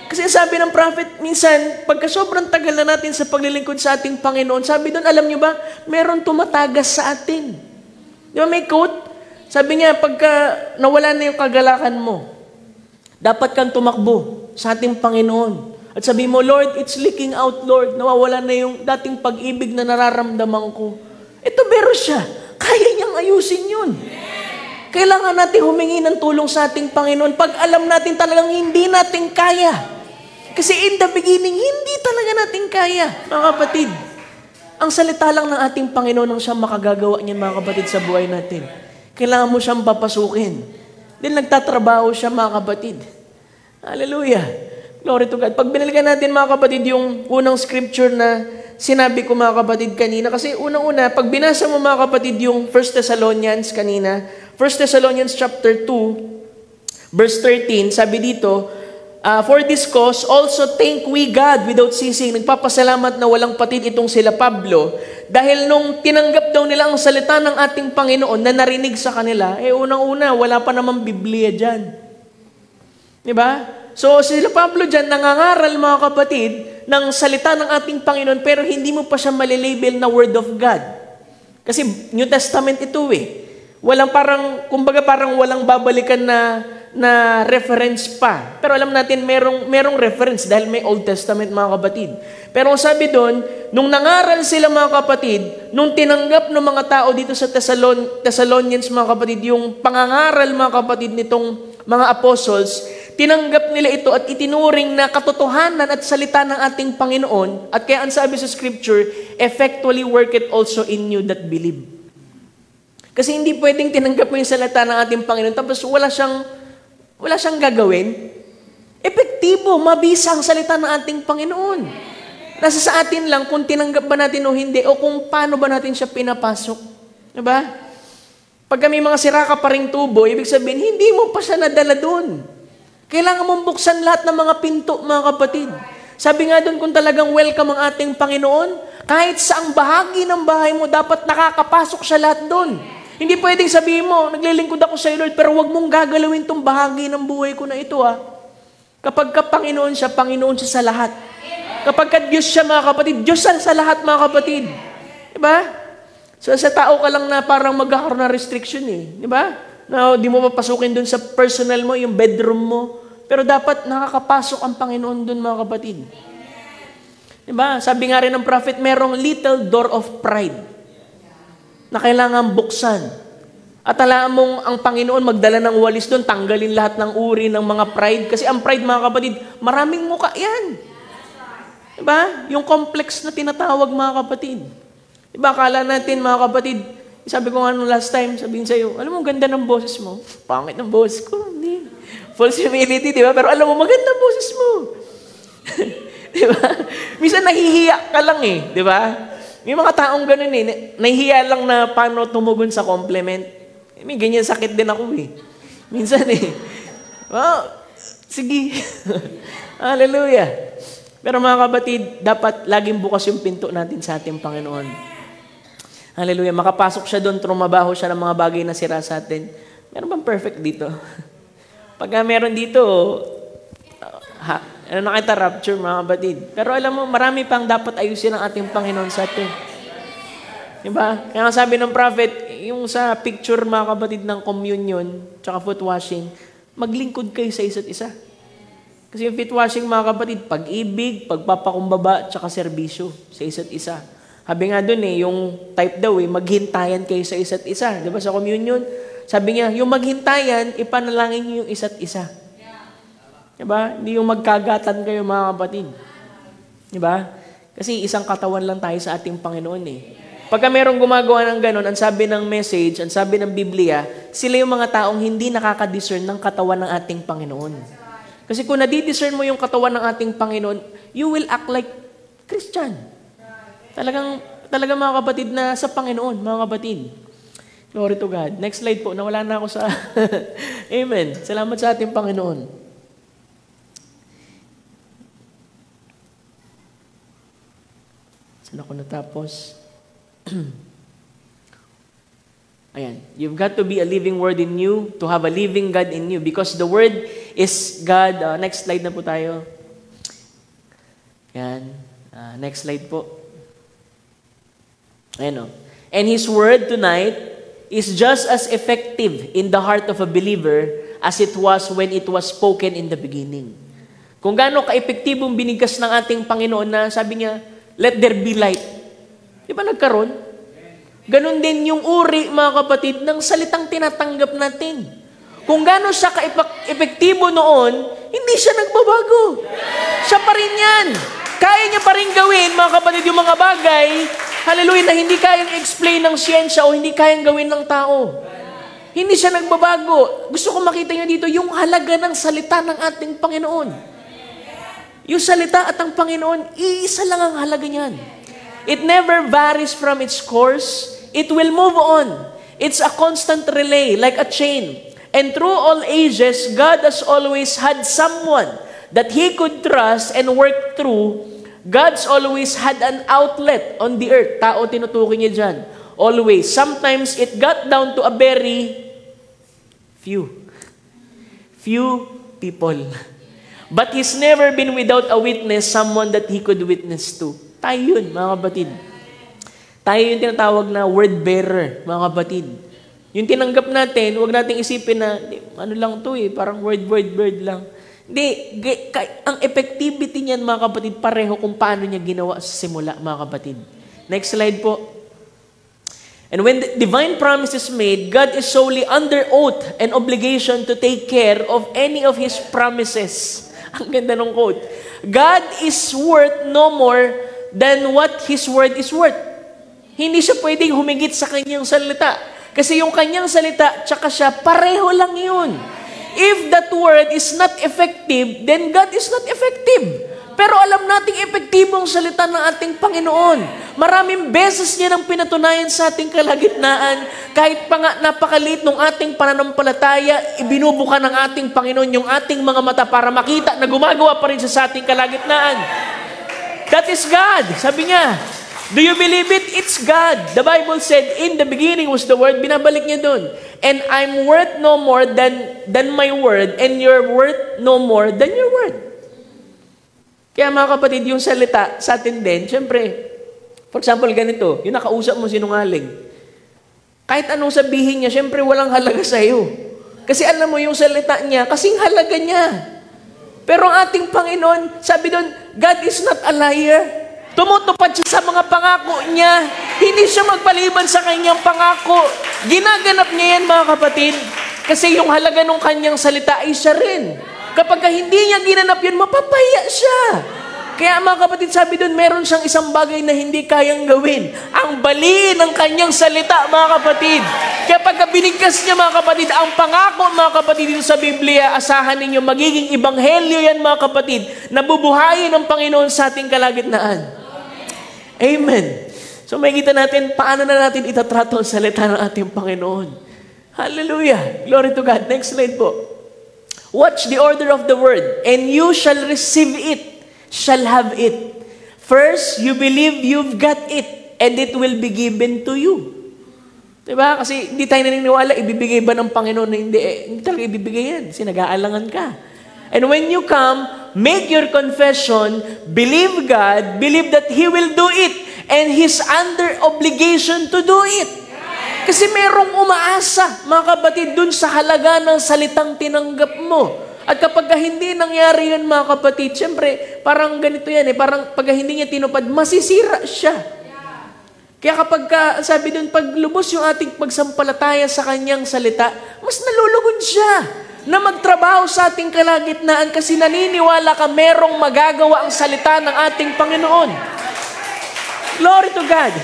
Kasi sabi ng prophet, minsan, pagka sobrang tagal na natin sa paglilingkod sa ating Panginoon, sabi doon, alam niyo ba, meron tumatagas sa atin. Di ba may quote? Sabi niya, pagka nawala na yung kagalakan mo, dapat kang tumakbo sa ating Panginoon. At sabi mo, Lord, it's leaking out, Lord. Nawawala na yung dating pag-ibig na nararamdaman ko. Ito, pero siya. Kaya niyang ayusin yun. Kailangan natin humingi ng tulong sa ating Panginoon pag alam natin talagang hindi natin kaya. Kasi in the beginning, hindi talaga natin kaya, mga kapatid. Ang salita lang ng ating Panginoon ang siyang makagagawa niyan, mga kapatid, sa buhay natin. Kailangan mo siyang papasukin. Dahil nagtatrabaho siya, mga kapatid. Hallelujah. Glory to God. Pag binalikan natin, mga kapatid, yung unang scripture na sinabi ko, mga kapatid, kanina. Kasi unang-una, pag binasa mo, mga kapatid, yung 1 Thessalonians kanina, 1 Thessalonians chapter 2, Verse 13, sabi dito, for this cause, also thank we God without ceasing. Nagpapasalamat na walang patid itong sila Pablo. Dahil nung tinanggap daw nila ang salita ng ating Panginoon na narinig sa kanila, unang-una, wala pa namang Biblia dyan. Diba? So sila Pablo dyan, nangangaral mga kapatid, ng salita ng ating Panginoon, pero hindi mo pa siya malilabel na Word of God. Kasi New Testament ito Walang kumbaga parang walang babalikan na reference pa. Pero alam natin, merong reference dahil may Old Testament mga kapatid. Pero sabi doon, nung nangaral sila mga kapatid, nung tinanggap ng mga tao dito sa Thessalonians mga kapatid, yung pangangaral mga kapatid nitong mga apostles, tinanggap nila ito at itinuring na katotohanan at salita ng ating Panginoon. At kaya ang sabi sa Scripture, effectually work it also in you that believe. Kasi hindi pwedeng tinanggap mo yung salita ng ating Panginoon tapos wala siyang gagawin. Epektibo, mabisa ang salita ng ating Panginoon. Nasa sa atin lang kung tinanggap ba natin o hindi o kung paano ba natin siya pinapasok. Diba? Pag may mga sira ka pa ring tubo, ibig sabihin, hindi mo pa siya nadala doon. Kailangan mong buksan lahat ng mga pinto, mga kapatid. Sabi nga doon, kung talagang welcome ang ating Panginoon, kahit saang bahagi ng bahay mo, dapat nakakapasok siya lahat doon. Hindi pwedeng sabihin mo, naglilingkod ako sa iyo, Lord, pero wag mong gagalawin tong bahagi ng buhay ko na ito, Kapag ka Panginoon siya sa lahat. Kapag ka Diyos siya, mga kapatid, Diyos sa lahat, mga kapatid. Diba? So, sa tao ka lang na parang magkakaroon na restriction, Diba? Na di mo papasukin dun sa personal mo, yung bedroom mo. Pero dapat nakakapasok ang Panginoon dun, mga kapatid. Diba? Sabi nga rin ng prophet, merong little door of pride na kailangan buksan. At alam mong ang Panginoon magdala ng walis doon, tanggalin lahat ng uri ng mga pride. Kasi ang pride, mga kapatid, maraming muka yan. Diba? Yung complex na tinatawag, mga kapatid. Diba? Akala natin, mga kapatid, sabi ko nga nung last time, sabihin sa'yo, alam mo, ganda ng boses mo. Pangit ng boses ko. Hindi. False humility, diba? Pero alam mo, maganda ang boses mo. Diba? Minsan nahihiya ka lang diba? May mga taong ganun nahihiya lang na paano tumugon sa compliment. May ganyan sakit din ako Minsan sige. Hallelujah. Pero mga kapatid, dapat laging bukas yung pinto natin sa ating Panginoon. Hallelujah. Makapasok siya doon, trumabaho siya ng mga bagay na sira sa atin. Meron bang perfect dito? Pagka meron dito, nakita rapture, mga kapatid. Pero alam mo, marami pang dapat ayusin ang ating Panginoon sa atin. Diba? Kaya sabi ng prophet, yung sa picture, mga kapatid, ng communion, tsaka foot washing, maglingkod kayo sa isa't isa. Kasi yung foot washing, mga kapatid, pag-ibig, pagpapakumbaba, tsaka serbisyo sa isa't isa. Sabi nga dun yung type daw maghintayan kayo sa isa't isa. Diba sa communion? Sabi niya, yung maghintayan, ipanalangin niyo yung isa't isa. Diba? Hindi yung magkagatan kayo, mga kapatid. Diba? Kasi isang katawan lang tayo sa ating Panginoon Pagka merong gumagawa ng ganon, ang sabi ng message, ang sabi ng Biblia, sila yung mga taong hindi nakaka-discern ng katawan ng ating Panginoon. Kasi kung nadidiscern mo yung katawan ng ating Panginoon, you will act like Christian. Talagang mga kapatid na sa Panginoon, mga kapatid. Glory to God. Next slide po. Nawala na ako sa... Amen. Salamat sa ating Panginoon. Saan ako natapos? Ayan. You've got to be a living word in you, to have a living God in you. Because the word is God. Next slide na po tayo. Ayan. Next slide po. Ayan And His word tonight is just as effective in the heart of a believer as it was when it was spoken in the beginning. Kung gaano ka-epektibong binigkas ng ating Panginoon na sabi niya, let there be light. Di ba nagkaroon? Ganon din yung uri, mga kapatid, ng salitang tinatanggap natin. Kung gaano siya ka-epektibo noon, hindi siya nagbabago. Siya pa rin yan. Kaya niya pa rin gawin, mga kapatid, yung mga bagay, hallelujah, na hindi kayang explain ng siyensya o hindi kayang gawin ng tao. Hindi siya nagbabago. Gusto ko makita niyo dito yung halaga ng salita ng ating Panginoon. Yung salita at ang Panginoon, iisa lang ang halaga niyan. It never varies from its course. It will move on. It's a constant relay, like a chain. And through all ages, God has always had someone that He could trust and work through. God's always had an outlet on the earth. Tao tinutukoy niya dyan. Always. Sometimes it got down to a very few people. But He's never been without a witness, someone that He could witness to. Tayo yun, mga kapatid. Tayo yung tinatawag na word bearer, mga kapatid. Yung tinanggap natin, huwag nating isipin na, ano lang to parang word lang. Hindi, ang effectivity niyan, mga kapatid, pareho kung paano niya ginawa sa simula, mga kapatid. Next slide po. And when the divine promise is made, God is solely under oath and obligation to take care of any of His promises. Ang ganda ng quote. God is worth no more than what His word is worth. Hindi siya pwedeng humigit sa kanyang salita. Kasi yung kanyang salita, tsaka siya, pareho lang yun. If that word is not effective, then God is not effective. Pero alam nating epektibong salita ng ating Panginoon. Maraming beses niya nang pinatunayan sa ating kalagitnaan. Kahit pa nga napakaliit ng ating pananampalataya, ibinubuka ng ating Panginoon yung ating mga mata para makita na gumagawa pa rin siya sa ating kalagitnaan. That is God. Sabi niya, do you believe it? It's God. The Bible said, in the beginning was the Word. Binabalik niya dun. And I'm worth no more than my word, and you're worth no more than your word. Kaya mga kapatid, yung salita sa atin din, syempre, for example, ganito, yung nakausap mo sinungaling. Kahit anong sabihin niya, syempre walang halaga sa iyo. Kasi alam mo yung salita niya, kasing halaga niya. Pero ang ating Panginoon, sabi doon, God is not a liar. Tumutupad siya sa mga pangako niya. Hindi siya magpaliban sa kanyang pangako. Ginaganap niya yan, mga kapatid. Kasi yung halaga ng kanyang salita ay siya rin. Kapag hindi niya ginanap yun, mapapaya siya. Kaya mga kapatid, sabi doon, meron siyang isang bagay na hindi kayang gawin. Ang baliin ng kanyang salita, mga kapatid. Kaya pagka binigkas niya, mga kapatid, ang pangako, mga kapatid, dito sa Biblia, asahan ninyo, magiging ibanghelyo yan, mga kapatid, na bubuhayin ng Panginoon sa ating kalagitnaan. Amen. So makikita natin, paano na natin itatrato ang salita ng ating Panginoon. Hallelujah. Glory to God. Next slide po. Watch the order of the word, and you shall receive it, shall have it. First, you believe you've got it, and it will be given to you. Diba? Kasi hindi tayo naniniwala, ibibigay ba ng Panginoon na hindi? Hindi talaga ibibigay yan. Kasi nag-aalangan ka. And when you come, make your confession, believe God, believe that He will do it, and He's under obligation to do it. Kasi merong umaasa, mga kapatid, dun sa halaga ng salitang tinanggap mo. At kapag hindi nangyari yan, mga kapatid, syempre, parang ganito yan parang pag hindi niya tinupad, masisira siya. Kaya kapag, sabi dun, pag lubos yung ating pagsampalataya sa kanyang salita, mas nalulugod siya na magtrabaho sa ating kalagitnaan kasi naniniwala ka merong magagawa ang salita ng ating Panginoon. Glory to God.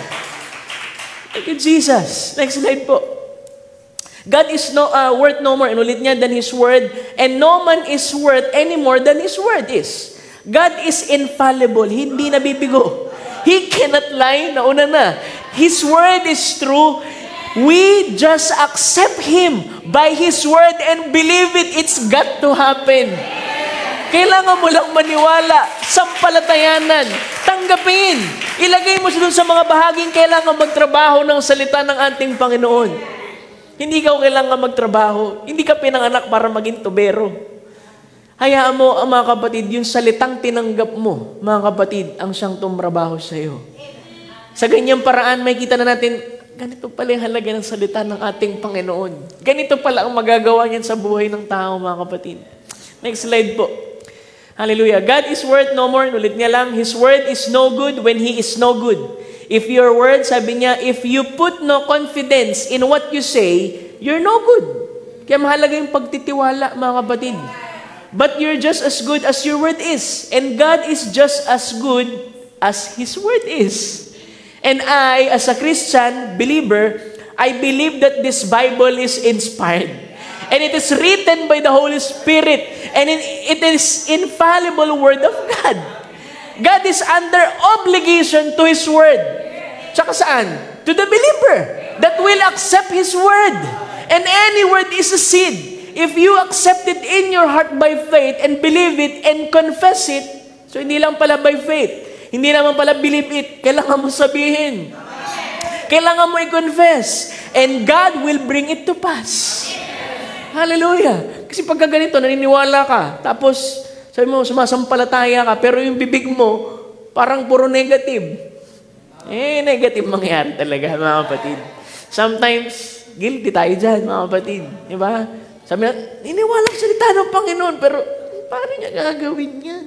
Thank you, Jesus. Next slide po. God is worth no more, inulit niya, than His word, and no man is worth any more than His word is. God is infallible, hindi nabibigo. He cannot lie, nauna na. His word is true. We just accept Him by His word and believe it. It's got to happen. Kailangan mo lang maniwala, sampalatayanan, tanggapin. Ilagay mo siya dun sa mga bahaging kailangan magtrabaho ng salita ng ating Panginoon. Hindi ka kailangan magtrabaho. Hindi ka pinanganak para maging tubero. Hayaan mo, mga kapatid, yung salitang tinanggap mo, mga kapatid, ang siyang tumrabaho sa iyo. Sa ganyang paraan, may kita na natin, ganito pala yung halaga ng salita ng ating Panginoon. Ganito pala ang magagawa niyan sa buhay ng tao, mga kapatid. Next slide po. Hallelujah. God is worth no more. Ulit niya lang, His word is no good when He is no good. If your word, sabi niya, if you put no confidence in what you say, you're no good. Kaya mahalaga yung pagtitiwala, mga kapatid. But you're just as good as your word is. And God is just as good as His word is. And I, as a Christian believer, I believe that this Bible is inspired. And it is written by the Holy Spirit. And it is infallible word of God. God is under obligation to His word. Tsaka saan? To the believer that will accept His word. And any word is a seed. if you accept it in your heart by faith and believe it and confess it, so hindi lang pala by faith, hindi naman pala believe it, kailangan mo sabihin. Kailangan mo i-confess. And God will bring it to pass. Hallelujah. Kasi pagka ganito, naniniwala ka, tapos sabi mo, sumasampalataya ka, pero yung bibig mo, parang puro negative. Negative mangyari talaga, mga kapatid. Sometimes, guilty tayo dyan, mga kapatid. Diba? Sabi na, niniwala sa salita ng Panginoon, pero paano niya gagawin yan?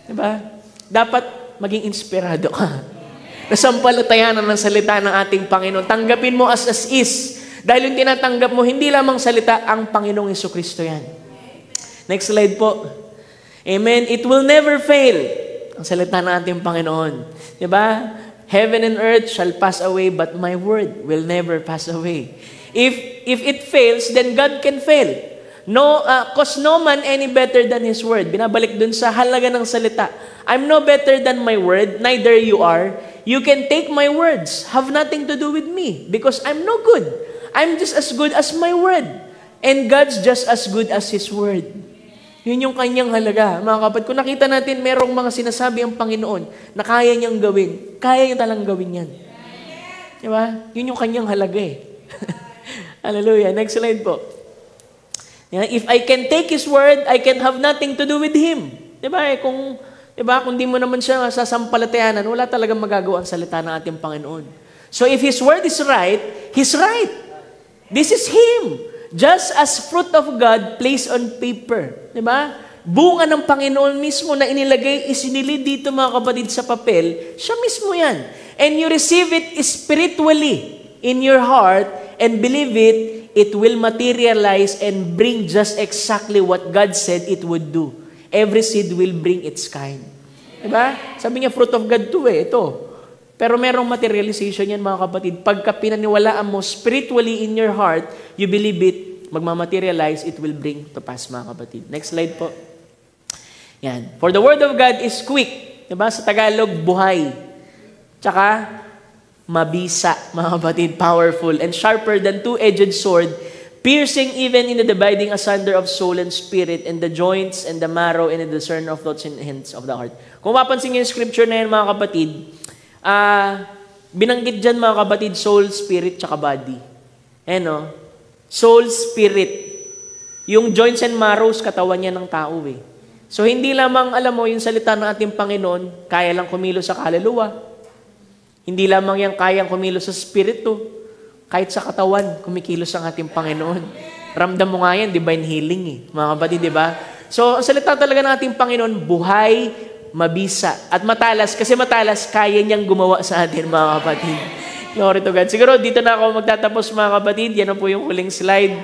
Diba? Dapat maging inspirado ka. Nasampalatayanan ng salita ng ating Panginoon. Tanggapin mo as is. Dahil yung tinatanggap mo, hindi lamang salita, ang Panginoong Jesucristo yan. Next slide po. Amen. It will never fail. Ang salita ng ating Panginoon. Diba? Heaven and earth shall pass away, but my word will never pass away. If it fails, then God can fail. Cause no man any better than His word. Binabalik dun sa halaga ng salita. I'm no better than my word, neither you are. You can take my words, have nothing to do with me, because I'm no good. I'm just as good as my word. And God's just as good as His word. Yun yung kanyang halaga. Mga kapatid, kung nakita natin merong mga sinasabi ang Panginoon na kaya niyang gawin, kaya niya talang gawin yan. Diba? Yun yung kanyang halaga eh. Hallelujah. Next slide po. If I can take His word, I can have nothing to do with Him. Diba? Kung di mo naman siya sasampalatayanan, wala talagang magagawa ang salita ng ating Panginoon. So if His word is right, He's right. This is Him. Just as fruit of God placed on paper. Diba? Bunga ng Panginoon mismo na inilagay, isinilid dito mga kapatid sa papel, siya mismo yan. And you receive it spiritually in your heart and believe it, it will materialize and bring just exactly what God said it would do. Every seed will bring its kind. Diba? Sabi niya, fruit of God to ito. Pero merong materialization yan, mga kapatid. Pagka pinaniwalaan mo spiritually in your heart, you believe it, magmamaterialize, it will bring to pass, mga kapatid. Next slide po. Yan. For the word of God is quick. Diba? Sa Tagalog, buhay. Tsaka, mabisa, mga kapatid, powerful, and sharper than two-edged sword, piercing even in the dividing asunder of soul and spirit, and the joints and the marrow, and the discerner of thoughts and intents of the heart. Kung mapansin niyo yung scripture na yan, mga kapatid, binanggit dyan, mga kapatid, soul, spirit, tsaka body. Soul, spirit. Yung joints and marrows, katawan niya ng tao eh. So, hindi lamang, alam mo, yung salita ng ating Panginoon, kaya lang kumilos sa kaluluwa. Hindi lamang yan kayang kumilos sa spirito. Kahit sa katawan, kumikilos ang ating Panginoon. Ramdam mo nga yan, divine healing eh. Mga kapatid, di ba? So, ang salita talaga ng ating Panginoon, buhay, mabisa, at matalas. Kasi matalas, kaya niyang gumawa sa atin, mga kapatid. Glory to God. Siguro, dito na ako magtatapos, mga kapatid. Yan na po yung huling slide.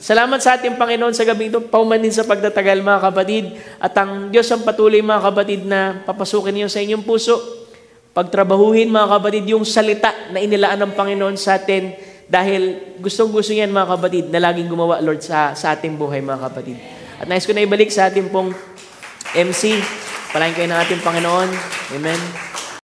Salamat sa ating Panginoon sa gabi ito. Pauman din sa pagtatagal, mga kapatid. At ang Diyos ang patuloy, mga kapatid, na papasukin niyo sa inyong puso. Pagtrabahuhin, mga kapatid, yung salita na inilaan ng Panginoon sa atin dahil gustong-gusto niyan, mga kapatid, na laging gumawa, Lord, sa ating buhay, mga kapatid. At nais ko na ibalik sa ating pong MC. Palain kayo ng ating Panginoon. Amen.